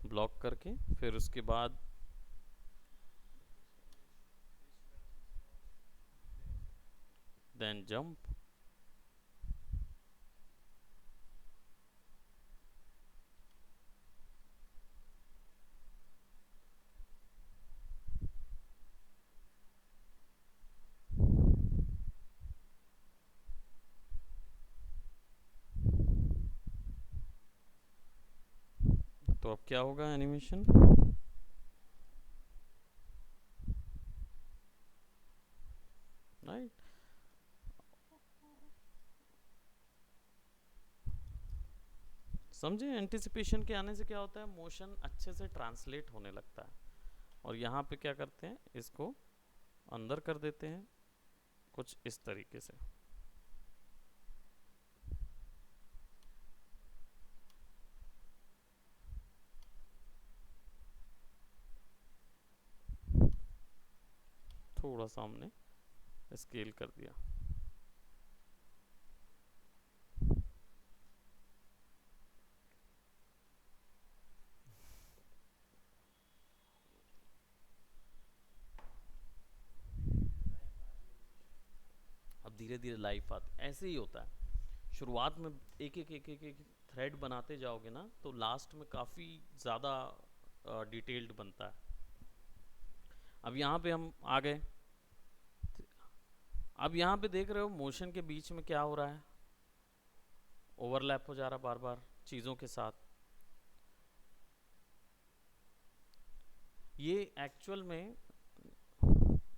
ब्लॉक करके, फिर उसके बाद देन जंप, तो अब क्या होगा एनिमेशन, राइट। समझे, एंटिसिपेशन के आने से क्या होता है, मोशन अच्छे से ट्रांसलेट होने लगता है। और यहाँ पे क्या करते हैं, इसको अंदर कर देते हैं कुछ इस तरीके से। थोड़ा सा हमने स्केल कर दिया। अब धीरे धीरे लाइफ आती, ऐसे ही होता है। शुरुआत में एक थ्रेड बनाते जाओगे ना, तो लास्ट में काफ़ी ज़्यादा डिटेल्ड बनता है। अब यहाँ पे हम आ गए, अब यहाँ पे देख रहे हो मोशन के बीच में क्या हो रहा है, ओवरलैप हो जा रहा बार बार चीज़ों के साथ। ये एक्चुअल में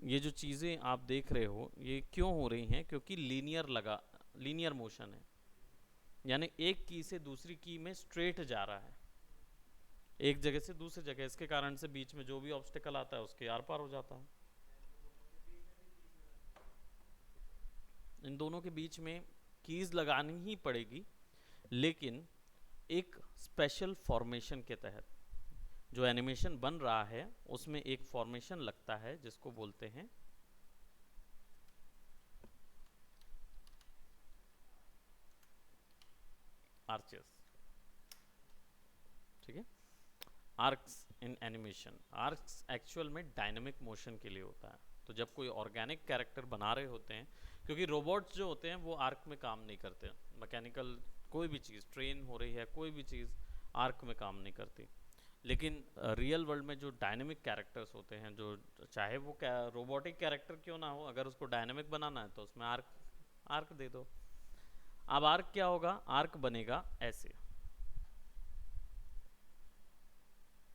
ये जो चीज़ें आप देख रहे हो ये क्यों हो रही हैं, क्योंकि लीनियर मोशन है, यानी एक की से दूसरी की में स्ट्रेट जा रहा है, एक जगह से दूसरी जगह, इसके कारण से बीच में जो भी ऑब्स्टिकल आता है उसके आर पार हो जाता है। इन दोनों के बीच में कीज लगानी ही पड़ेगी, लेकिन एक स्पेशल फॉर्मेशन के तहत। जो एनिमेशन बन रहा है उसमें एक फॉर्मेशन लगता है जिसको बोलते हैं आर्चेस। ठीक है, आर्क्स इन एनिमेशन, आर्क्स एक्चुअल में डायनेमिक मोशन के लिए होता है। तो जब कोई ऑर्गेनिक कैरेक्टर बना रहे होते हैं, क्योंकि रोबोट्स जो होते हैं वो आर्क में काम नहीं करते, मैकेनिकल कोई भी चीज़ ट्रेन हो रही है, कोई भी चीज़ आर्क में काम नहीं करती। लेकिन रियल वर्ल्ड में जो डायनेमिक कैरेक्टर्स होते हैं, जो चाहे वो रोबोटिक कैरेक्टर क्यों ना हो, अगर उसको डायनेमिक बनाना है तो उसमें आर्क आर्क दे दो। अब आर्क क्या होगा, आर्क बनेगा ऐसे,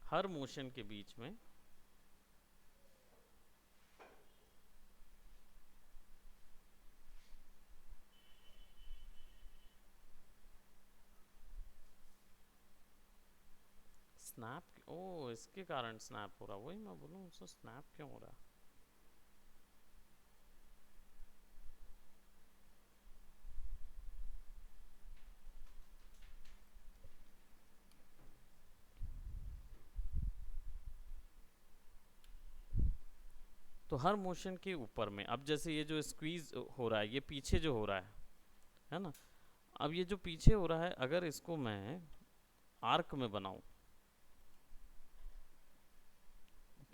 हर मोशन के बीच में स्नैप। ओ, इसके कारण स्नैप हो रहा, वही मैं बोलूँ उसको स्नैप क्यों हो रहा। तो हर मोशन के ऊपर में, अब जैसे ये जो स्क्वीज हो रहा है, ये पीछे जो हो रहा है ना, अब ये जो पीछे हो रहा है अगर इसको मैं आर्क में बनाऊं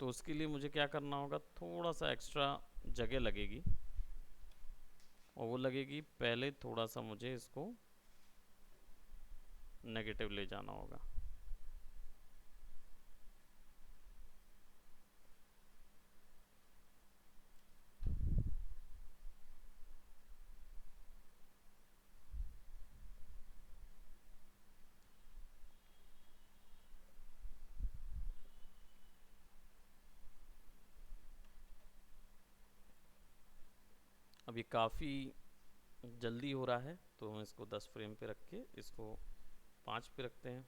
तो उसके लिए मुझे क्या करना होगा, थोड़ा सा एक्स्ट्रा जगह लगेगी, और वो लगेगी पहले थोड़ा सा मुझे इसको नेगेटिव ले जाना होगा। अब ये काफ़ी जल्दी हो रहा है तो हम इसको 10 फ्रेम पे रख के इसको 5 पे रखते हैं।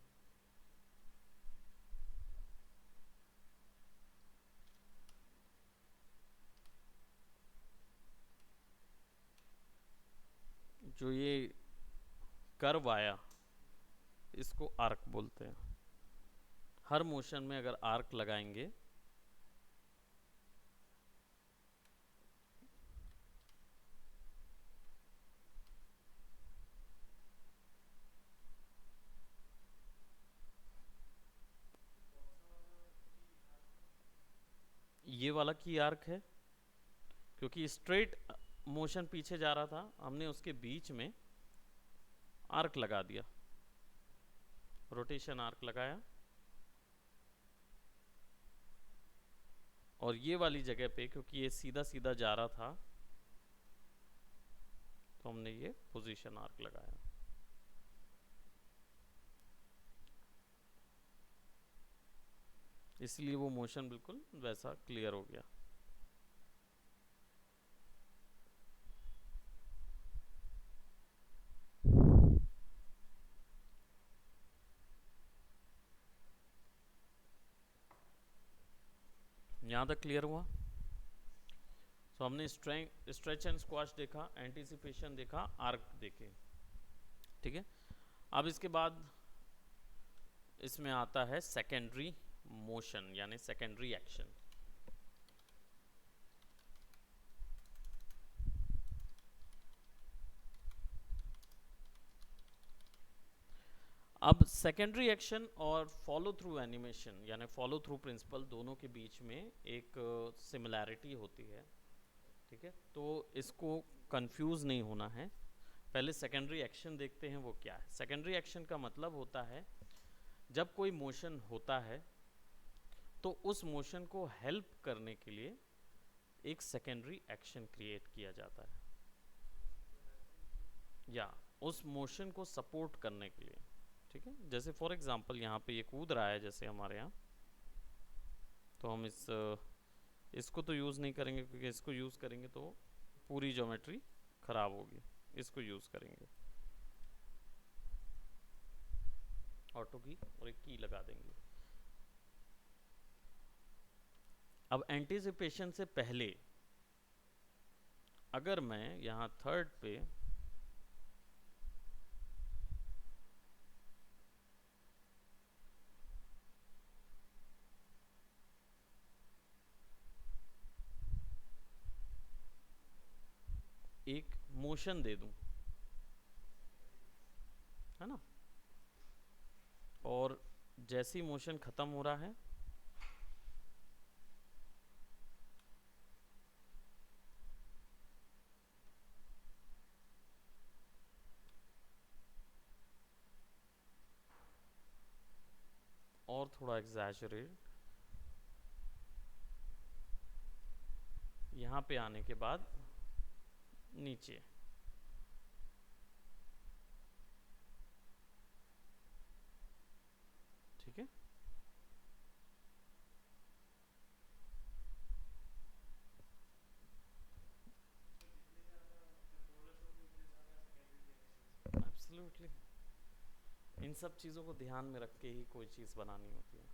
जो ये कर्व आया इसको आर्क बोलते हैं। हर मोशन में अगर आर्क लगाएंगे ये वाला की आर्क है, क्योंकि स्ट्रेट मोशन पीछे जा रहा था, हमने उसके बीच में आर्क लगा दिया, रोटेशन आर्क लगाया, और ये वाली जगह पे क्योंकि ये सीधा सीधा जा रहा था तो हमने ये पोजीशन आर्क लगाया। इसलिए वो मोशन बिल्कुल वैसा क्लियर हो गया। यहाँ तक क्लियर हुआ। तो हमने स्ट्रेच एंड स्क्वाश देखा, एंटीसिपेशन देखा, आर्क देखे। ठीक है, अब इसके बाद इसमें आता है सेकेंडरी मोशन यानी सेकेंडरी एक्शन। अब सेकेंडरी एक्शन और फॉलो थ्रू एनिमेशन यानी फॉलो थ्रू प्रिंसिपल दोनों के बीच में एक सिमिलैरिटी होती है। ठीक है, तो इसको कंफ्यूज नहीं होना है। पहले सेकेंडरी एक्शन देखते हैं वो क्या है। सेकेंडरी एक्शन का मतलब होता है जब कोई मोशन होता है तो उस मोशन को हेल्प करने के लिए एक सेकेंडरी एक्शन क्रिएट किया जाता है, या उस मोशन को सपोर्ट करने के लिए। ठीक है, जैसे फॉर एग्जांपल यहाँ पे ये कूद रहा है जैसे हमारे यहाँ, तो हम इसको तो यूज़ नहीं करेंगे क्योंकि इसको यूज़ करेंगे तो पूरी ज्योमेट्री खराब होगी। इसको यूज़ करेंगे ऑटो की, और एक की लगा देंगे। अब एंटीसिपेशन से पहले अगर मैं यहाँ थर्ड पे मोशन दे दूं, है ना। और जैसे ही मोशन खत्म हो रहा है, और थोड़ा एग्जैजरेट, यहाँ पे आने के बाद नीचे, ठीक है। एब्सोल्युटली, इन सब चीज़ों को ध्यान में रख के ही कोई चीज़ बनानी होती है।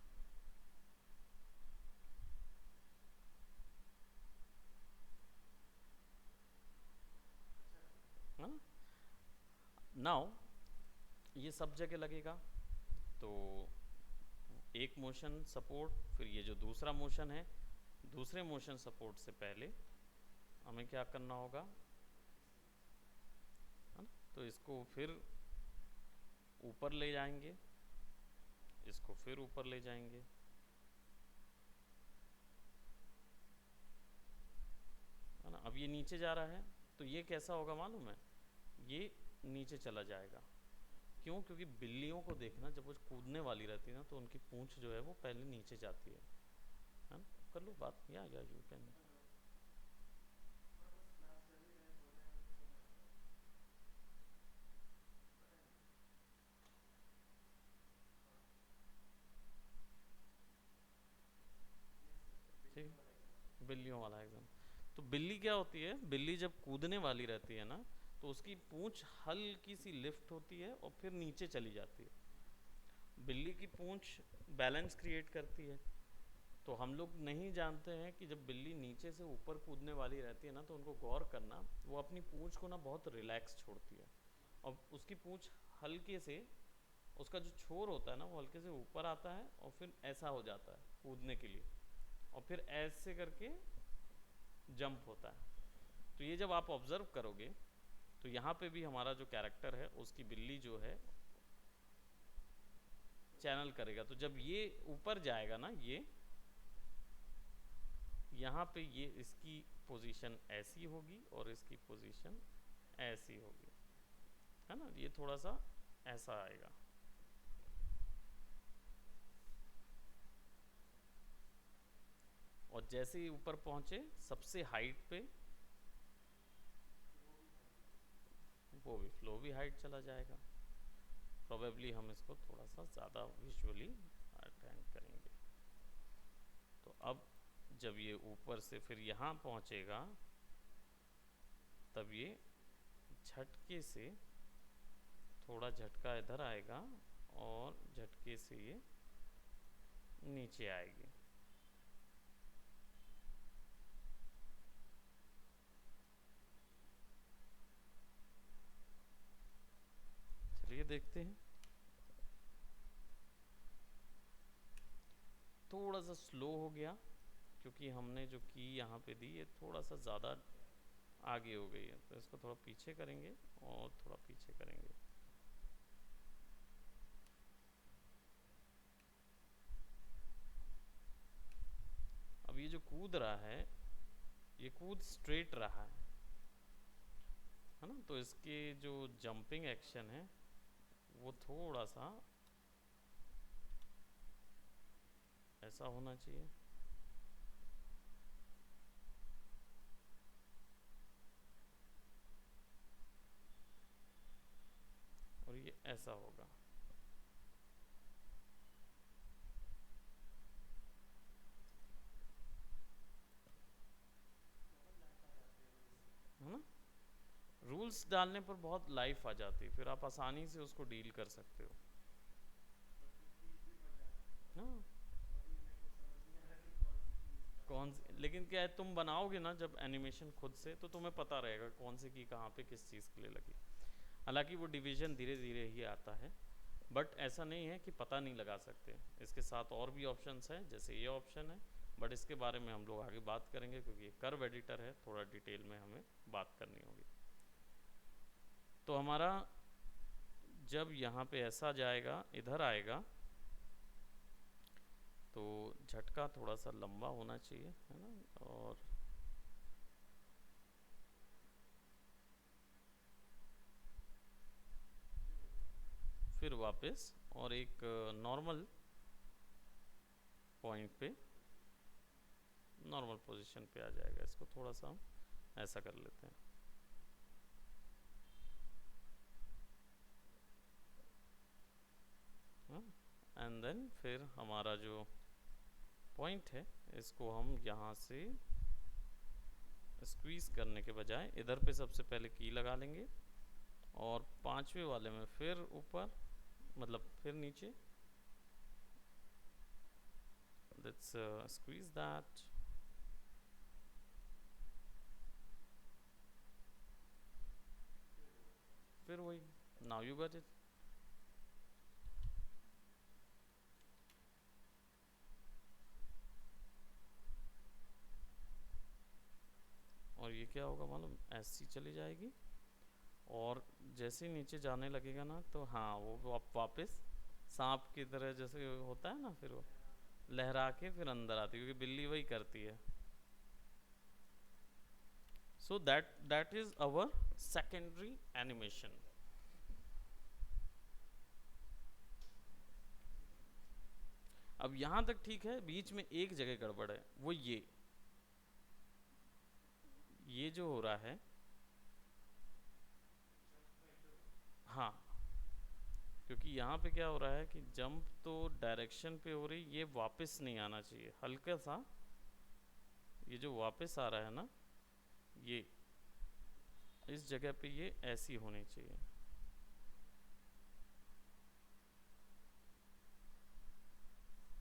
हाँ, नाउ ये सब जगह लगेगा, तो एक मोशन सपोर्ट, फिर ये जो दूसरा मोशन है, दूसरे मोशन सपोर्ट से पहले हमें क्या करना होगा, है ना। तो इसको फिर ऊपर ले जाएंगे, इसको फिर ऊपर ले जाएंगे, है ना। अब ये नीचे जा रहा है, तो ये कैसा होगा मालूम है, ये नीचे चला जाएगा। क्यों? क्योंकि बिल्लियों को देखना, जब वो कूदने वाली रहती है ना, तो उनकी पूंछ जो है वो पहले नीचे जाती है ना। कर लो बात, या यू कैन। ठीक, बिल्लियों वाला एग्जाम। तो बिल्ली क्या होती है, बिल्ली जब कूदने वाली रहती है ना, तो उसकी पूंछ हल्की सी लिफ्ट होती है और फिर नीचे चली जाती है। बिल्ली की पूंछ बैलेंस क्रिएट करती है। तो हम लोग नहीं जानते हैं कि जब बिल्ली नीचे से ऊपर कूदने वाली रहती है ना, तो उनको गौर करना, वो अपनी पूंछ को ना बहुत रिलैक्स छोड़ती है, और उसकी पूंछ हल्के से, उसका जो छोर होता है ना, वो हल्के से ऊपर आता है और फिर ऐसा हो जाता है कूदने के लिए, और फिर ऐसे करके जंप होता है। तो ये जब आप ऑब्जर्व करोगे, तो यहाँ पे भी हमारा जो कैरेक्टर है, उसकी बिल्ली जो है चैनल करेगा। तो जब ये ऊपर जाएगा ना, ये यहाँ पे ये इसकी पोजीशन ऐसी होगी और इसकी पोजीशन ऐसी होगी, है ना। ये थोड़ा सा ऐसा आएगा, और जैसे ही ऊपर पहुंचे सबसे हाइट पे, वो भी फ्लो भी हाइट चला जाएगा। प्रोबेबली हम इसको थोड़ा सा ज़्यादा विजुअली अटेंड करेंगे। तो अब जब ये ऊपर से फिर यहाँ पहुँचेगा, तब ये झटके से, थोड़ा झटका इधर आएगा और झटके से ये नीचे आएगी। चलिए देखते हैं। थोड़ा सा स्लो हो गया, क्योंकि हमने जो की यहाँ पे दी, ये थोड़ा सा ज़्यादा आगे हो गई है, तो इसको थोड़ा पीछे करेंगे और थोड़ा पीछे करेंगे। अब ये जो कूद रहा है, ये कूद स्ट्रेट रहा है ना। तो इसके जो जंपिंग एक्शन है, वो थोड़ा सा ऐसा होना चाहिए, और ये ऐसा होगा, है ना। रूल्स डालने पर बहुत लाइफ आ जाती है, फिर आप आसानी से उसको डील कर सकते हो। हाँ, कौन सी, लेकिन क्या है, तुम बनाओगे ना जब एनिमेशन खुद से, तो तुम्हें पता रहेगा कौन सी की कहाँ पे किस चीज़ के लिए लगी। हालांकि वो डिवीज़न धीरे धीरे ही आता है, बट ऐसा नहीं है कि पता नहीं लगा सकते। इसके साथ और भी ऑप्शंस हैं, जैसे ये ऑप्शन है, बट इसके बारे में हम लोग आगे बात करेंगे, क्योंकि ये कर्व एडिटर है, थोड़ा डिटेल में हमें बात करनी होगी। तो हमारा जब यहाँ पे ऐसा जाएगा, इधर आएगा, तो झटका थोड़ा सा लंबा होना चाहिए, है ना। और फिर वापस और एक नॉर्मल पॉइंट पे, नॉर्मल पोजीशन पे आ जाएगा। इसको थोड़ा सा हम ऐसा कर लेते हैं। एंड देन फिर हमारा जो पॉइंट है, इसको हम यहाँ से स्क्वीज करने के बजाय इधर पे सबसे पहले की लगा लेंगे, और पांचवे वाले में फिर ऊपर, मतलब फिर नीचे। Let's squeeze that. फिर वही, नाउ यू गॉट इट। और ये क्या होगा मालूम, ऐसी चली जाएगी, और जैसे ही नीचे जाने लगेगा ना, तो हाँ वो वापस सांप की तरह जैसे होता है ना, फिर वो लहरा के फिर अंदर आती है, क्योंकि बिल्ली वही करती है। So that is our secondary animation. अब यहां तक ठीक है, बीच में एक जगह गड़बड़ है, वो ये जो हो रहा है, हाँ, क्योंकि यहाँ पे क्या हो रहा है कि जंप तो डायरेक्शन पे हो रही, ये वापस नहीं आना चाहिए, हल्का सा ये जो वापस आ रहा है ना, ये इस जगह पे ये ऐसी होनी चाहिए।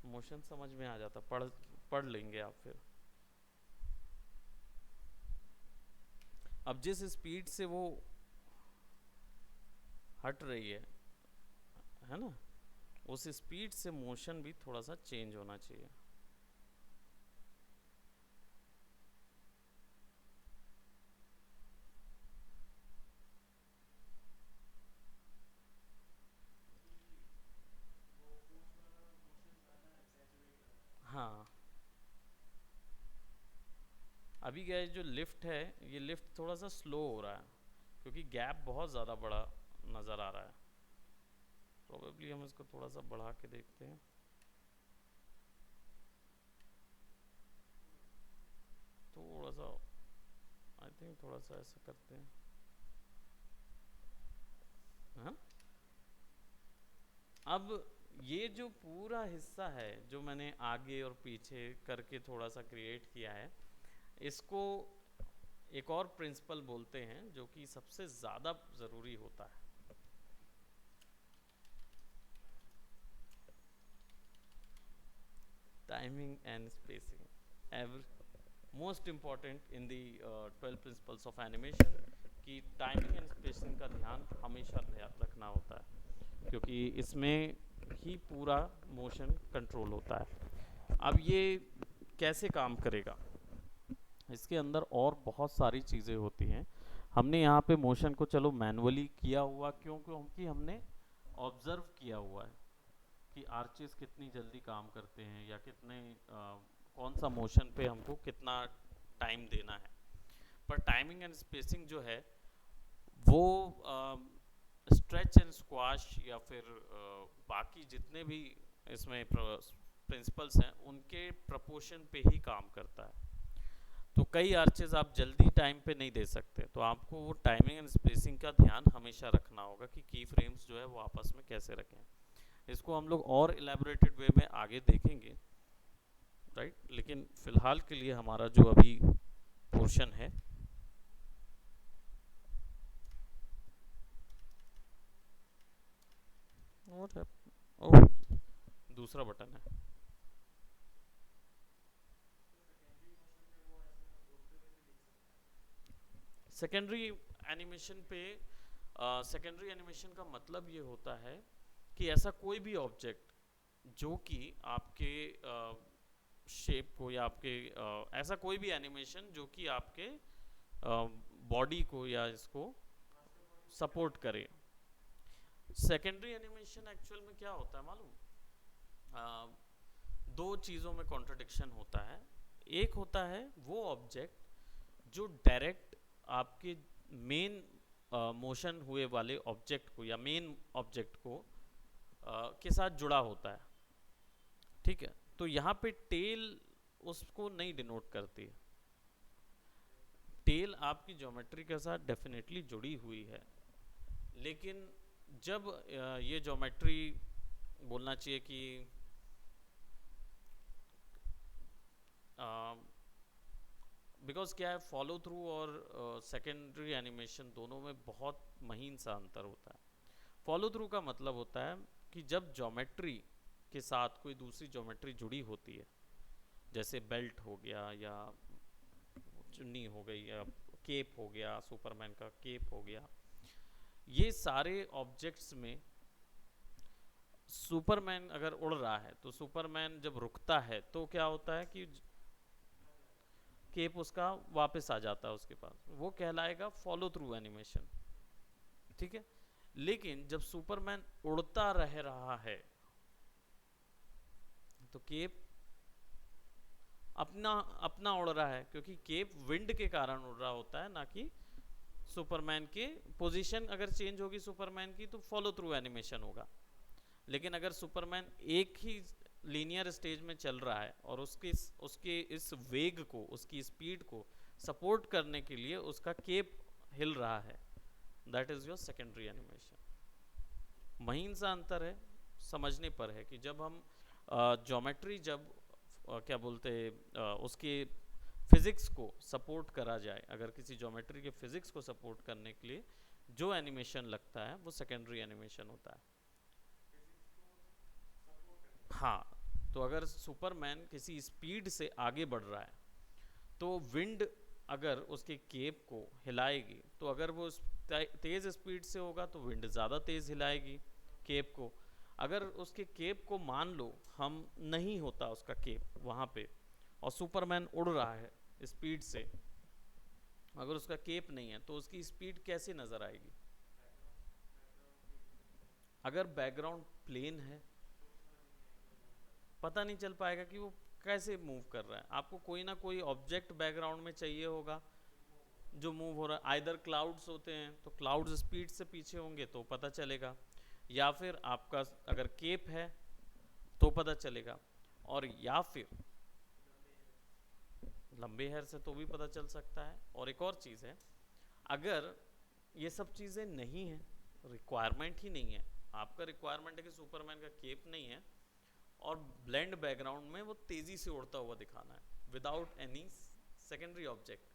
मोशन समझ में आ जाता, पढ़ लेंगे आप फिर। अब जिस स्पीड से वो हट रही है ना, उस स्पीड से मोशन भी थोड़ा सा चेंज होना चाहिए। हाँ, अभी क्या है, जो लिफ्ट है, ये लिफ्ट थोड़ा सा स्लो हो रहा है, क्योंकि गैप बहुत ज़्यादा बड़ा नज़र आ रहा है। प्रोबेबली हम इसको थोड़ा सा बढ़ा के देखते हैं। थोड़ा सा, आई थिंक थोड़ा सा ऐसा करते हैं, हाँ। अब ये जो पूरा हिस्सा है जो मैंने आगे और पीछे करके थोड़ा सा क्रिएट किया है, इसको एक और प्रिंसिपल बोलते हैं जो कि सबसे ज़्यादा ज़रूरी होता है। Timing and spacing, every most important in the 12 principles of animation, कि टाइमिंग एंड स्पेसिंग का ध्यान हमेशा रखना होता है, क्योंकि इसमें ही पूरा मोशन कंट्रोल होता है। अब ये कैसे काम करेगा, इसके अंदर और बहुत सारी चीज़ें होती हैं। हमने यहाँ पे मोशन को चलो मैनुअली किया हुआ, क्योंकि हमने ऑब्जर्व किया हुआ है कि आर्चेस कितनी जल्दी काम करते हैं, या कितने कौन सा मोशन पे हमको कितना टाइम देना है। पर टाइमिंग एंड स्पेसिंग जो है, वो स्ट्रेच एंड स्क्वाश या फिर बाकी जितने भी इसमें प्रिंसिपल्स हैं, उनके प्रपोर्शन पे ही काम करता है। तो कई आर्चेज आप जल्दी टाइम पे नहीं दे सकते, तो आपको वो टाइमिंग एंड स्पेसिंग का ध्यान हमेशा रखना होगा कि की फ्रेम्स जो है वो आपस में कैसे रखें। इसको हम लोग और इलेबोरेटेड वे में आगे देखेंगे, राइट। लेकिन फिलहाल के लिए हमारा जो अभी पोर्शन है, ओह, दूसरा बटन है। सेकेंडरी एनिमेशन पे, सेकेंडरी एनिमेशन का मतलब ये होता है कि ऐसा कोई भी ऑब्जेक्ट जो कि आपके शेप को, या आपके ऐसा कोई भी एनिमेशन जो कि आपके बॉडी को या इसको सपोर्ट करे। सेकेंडरी एनिमेशन एक्चुअल में क्या होता है मालूम? दो चीज़ों में कॉन्ट्रडिक्शन होता है। एक होता है वो ऑब्जेक्ट जो डायरेक्ट आपके मेन मोशन हुए वाले ऑब्जेक्ट को या मेन ऑब्जेक्ट को के साथ जुड़ा होता है, ठीक है। तो यहाँ पे टेल उसको नहीं डिनोट करती है। टेल आपकी ज्योमेट्री के साथ डेफिनेटली जुड़ी हुई है, लेकिन जब ये ज्योमेट्री बोलना चाहिए कि बिकॉज क्या है, फॉलो थ्रू और सेकेंडरी एनिमेशन दोनों में बहुत महीन सा अंतर होता है। फॉलो थ्रू का मतलब होता है कि जब ज्योमेट्री के साथ कोई दूसरी ज्योमेट्री जुड़ी होती है, जैसे बेल्ट हो गया या चुन्नी हो गई या केप हो गया, सुपरमैन का केप हो गया, ये सारे ऑब्जेक्ट्स में सुपरमैन अगर उड़ रहा है तो सुपरमैन जब रुकता है तो क्या होता है कि केप उसका वापस आ जाता है उसके पास, वो कहलाएगा फॉलो थ्रू एनिमेशन, ठीक है। लेकिन जब सुपरमैन उड़ता रह रहा है तो केप अपना अपना उड़ रहा है, क्योंकि केप विंड के कारण उड़ रहा होता है, ना कि सुपरमैन के पोजीशन अगर चेंज होगी सुपरमैन की तो फॉलो थ्रू एनिमेशन होगा। लेकिन अगर सुपरमैन एक ही लीनियर स्टेज में चल रहा है और उसके इस वेग को, उसकी स्पीड को सपोर्ट करने के लिए उसका केप हिल रहा है, that is your secondary animation. महीन सा अंतर है, समझने पर है कि जब हम ज्योमेट्री जब क्या बोलते उसके फिजिक्स को सपोर्ट करा जाए, अगर किसी ज्योमेट्री के फिजिक्स को सपोर्ट करने के लिए जो एनिमेशन लगता है वो सेकेंडरी एनिमेशन होता है। हाँ, तो अगर सुपरमैन किसी स्पीड से आगे बढ़ रहा है तो विंड अगर उसके केप को हिलाएगी, तो अगर वो तेज स्पीड से होगा तो विंड ज़्यादा तेज हिलाएगी केप को। अगर उसके केप को मान लो हम नहीं होता उसका केप वहाँ पे और सुपरमैन उड़ रहा है स्पीड से, अगर उसका केप नहीं है तो उसकी स्पीड कैसे नज़र आएगी? अगर बैकग्राउंड प्लेन है पता नहीं चल पाएगा कि वो कैसे मूव कर रहा है। आपको कोई ना कोई ऑब्जेक्ट बैकग्राउंड में चाहिए होगा जो मूव हो रहा है। आइदर क्लाउड्स होते हैं तो क्लाउड्स स्पीड से पीछे होंगे तो पता चलेगा, या फिर आपका अगर केप है तो पता चलेगा, और या फिर लंबे हेयर से तो भी पता चल सकता है। और एक और चीज़ है, अगर ये सब चीज़ें नहीं है, रिक्वायरमेंट ही नहीं है, आपका रिक्वायरमेंट है कि सुपरमैन का केप नहीं है और ब्लेंड बैकग्राउंड में वो तेज़ी से उड़ता हुआ दिखाना है without any secondary object.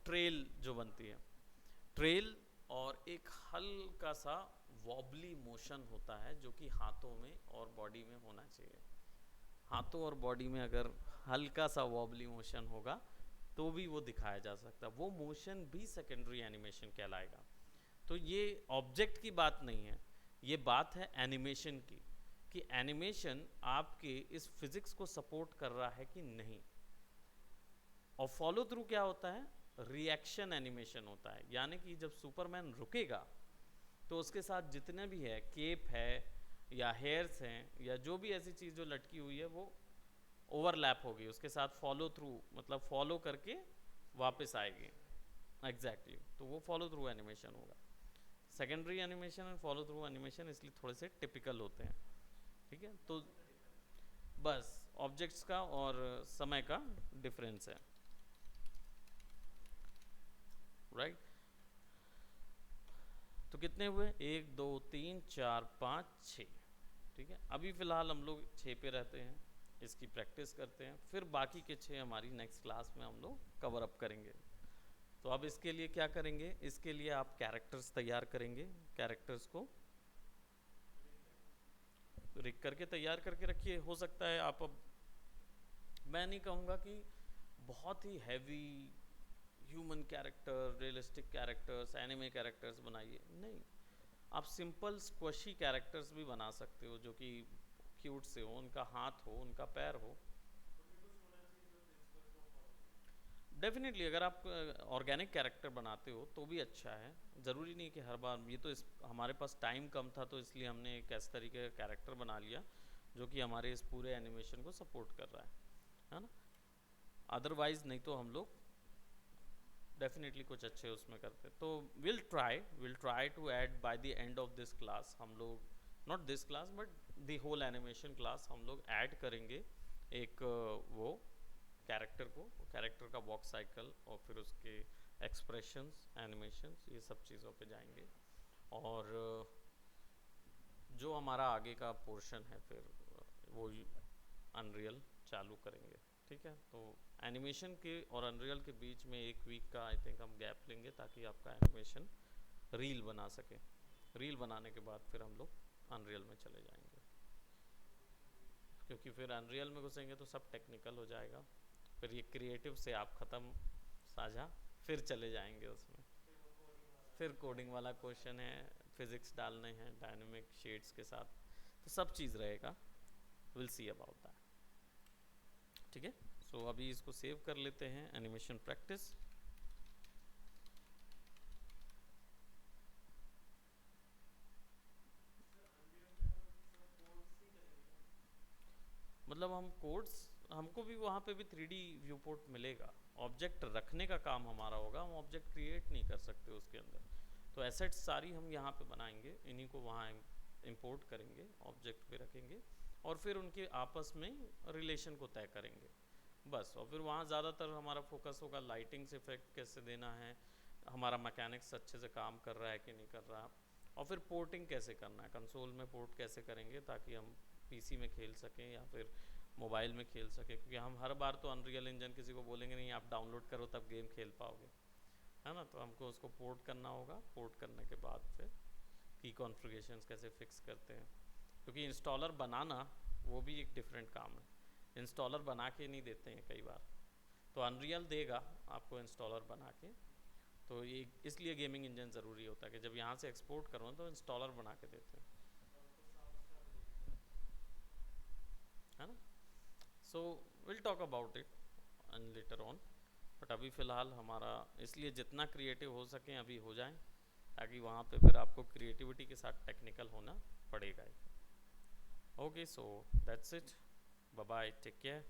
Trail जो बनती है, ट्रेल और एक हल्का सा वॉबली मोशन होता है जो कि हाथों में और बॉडी में होना चाहिए। हाथों और बॉडी में अगर हल्का सा वॉबली मोशन होगा तो भी वो दिखाया जा सकता है, वो मोशन भी सेकेंडरी एनिमेशन कहलाएगा। तो ये ऑब्जेक्ट की बात नहीं है, ये बात है एनिमेशन की, कि एनिमेशन आपके इस फिजिक्स को सपोर्ट कर रहा है कि नहीं। और फॉलो थ्रू क्या होता है? रिएक्शन एनिमेशन होता है, यानी कि जब सुपरमैन रुकेगा तो उसके साथ जितने भी है, केप है या हेयर्स हैं या जो भी ऐसी चीज़ जो लटकी हुई है, वो ओवरलैप होगी उसके साथ, फॉलो थ्रू मतलब फॉलो करके वापस आएगी। एग्जैक्टली तो वो फॉलो थ्रू एनिमेशन होगा। Secondary animation and follow through animation इसलिए थोड़े से टिपिकल होते हैं, ठीक है। तो बस ऑब्जेक्ट्स का और समय का डिफरेंस है, राइट। तो कितने हुए? 1 2 3 4 5 6, ठीक है। अभी फ़िलहाल हम लोग 6 पे रहते हैं, इसकी प्रैक्टिस करते हैं, फिर बाकी के 6 हमारी नेक्स्ट क्लास में हम लोग कवर अप करेंगे। तो अब इसके लिए क्या करेंगे? इसके लिए आप कैरेक्टर्स तैयार करेंगे, कैरेक्टर्स को रिक करके तैयार करके रखिए। हो सकता है आप, अब मैं नहीं कहूँगा कि बहुत ही heavy human character, realistic characters, anime characters बनाइए, नहीं। आप सिंपल स्क्वशी कैरेक्टर्स भी बना सकते हो जो कि क्यूट से हो, उनका हाथ हो, उनका पैर हो। डेफिनेटली अगर आप ऑर्गेनिक कैरेक्टर बनाते हो तो भी अच्छा है। ज़रूरी नहीं कि हर बार, ये तो इस हमारे पास टाइम कम था तो इसलिए हमने एक ऐसे तरीके का कैरेक्टर बना लिया जो कि हमारे इस पूरे एनिमेशन को सपोर्ट कर रहा है ना। अदरवाइज नहीं तो हम लोग डेफिनेटली कुछ अच्छे उसमें करते। तो will try to add by the end of this class, हम लोग not this class but the whole animation class हम लोग ऐड करेंगे एक वो कैरेक्टर का वॉक साइकिल और फिर उसके एक्सप्रेशंस, एनिमेशंस, ये सब चीज़ों पे जाएंगे। और जो हमारा आगे का पोर्शन है फिर वो अनरियल चालू करेंगे। ठीक है, तो एनिमेशन के और अनरियल के बीच में एक वीक का आई थिंक हम गैप लेंगे ताकि आपका एनिमेशन रील बना सके। रील बनाने के बाद फिर हम लोग अनरियल में चले जाएंगे, क्योंकि फिर अनरियल में घुसेंगे तो सब टेक्निकल हो जाएगा। फिर ये क्रिएटिव से आप ख़त्म साझा, फिर चले जाएंगे उसमें। फिर कोडिंग वाला क्वेश्चन है, फिज़िक्स डालने हैं डायनेमिक शेड्स के साथ, तो सब चीज़ रहेगा। Will see about that. ठीक है, सो अभी इसको सेव कर लेते हैं, एनिमेशन प्रैक्टिस। मतलब हम कोड्स, हमको भी वहाँ पे भी 3D व्यू पोर्ट मिलेगा। ऑब्जेक्ट रखने का काम हमारा होगा, हम ऑब्जेक्ट क्रिएट नहीं कर सकते उसके अंदर। तो एसेट्स सारी हम यहाँ पे बनाएंगे, इन्हीं को वहाँ इंपोर्ट करेंगे, ऑब्जेक्ट पे रखेंगे और फिर उनके आपस में रिलेशन को तय करेंगे बस। और फिर वहाँ ज़्यादातर हमारा फोकस होगा लाइटिंग से इफेक्ट कैसे देना है, हमारा मैकेनिक्स अच्छे से काम कर रहा है कि नहीं कर रहा, और फिर पोर्टिंग कैसे करना है, कंसोल में पोर्ट कैसे करेंगे ताकि हम पीसी में खेल सकें या फिर मोबाइल में खेल सकें। क्योंकि हम हर बार तो अनरियल इंजन किसी को बोलेंगे नहीं आप डाउनलोड करो तब गेम खेल पाओगे, है ना। तो हमको उसको पोर्ट करना होगा। पोर्ट करने के बाद फिर की कॉन्फ़िगरेशंस कैसे फिक्स करते हैं, क्योंकि इंस्टॉलर बनाना वो भी एक डिफरेंट काम है। इंस्टॉलर बना के नहीं देते हैं कई बार, तो अनरियल देगा आपको इंस्टॉलर बना के। तो ये इसलिए गेमिंग इंजन ज़रूरी होता है कि जब यहाँ से एक्सपोर्ट करो तो इंस्टॉलर बना के देते हैं, है ना। So will talk about it and later on, but अभी फ़िलहाल हमारा इसलिए जितना क्रिएटिव हो सकें अभी हो जाएं, ताकि वहाँ पे फिर आपको क्रिएटिविटी के साथ टेक्निकल होना पड़ेगा ही। Okay, so that's it, bye bye, take care.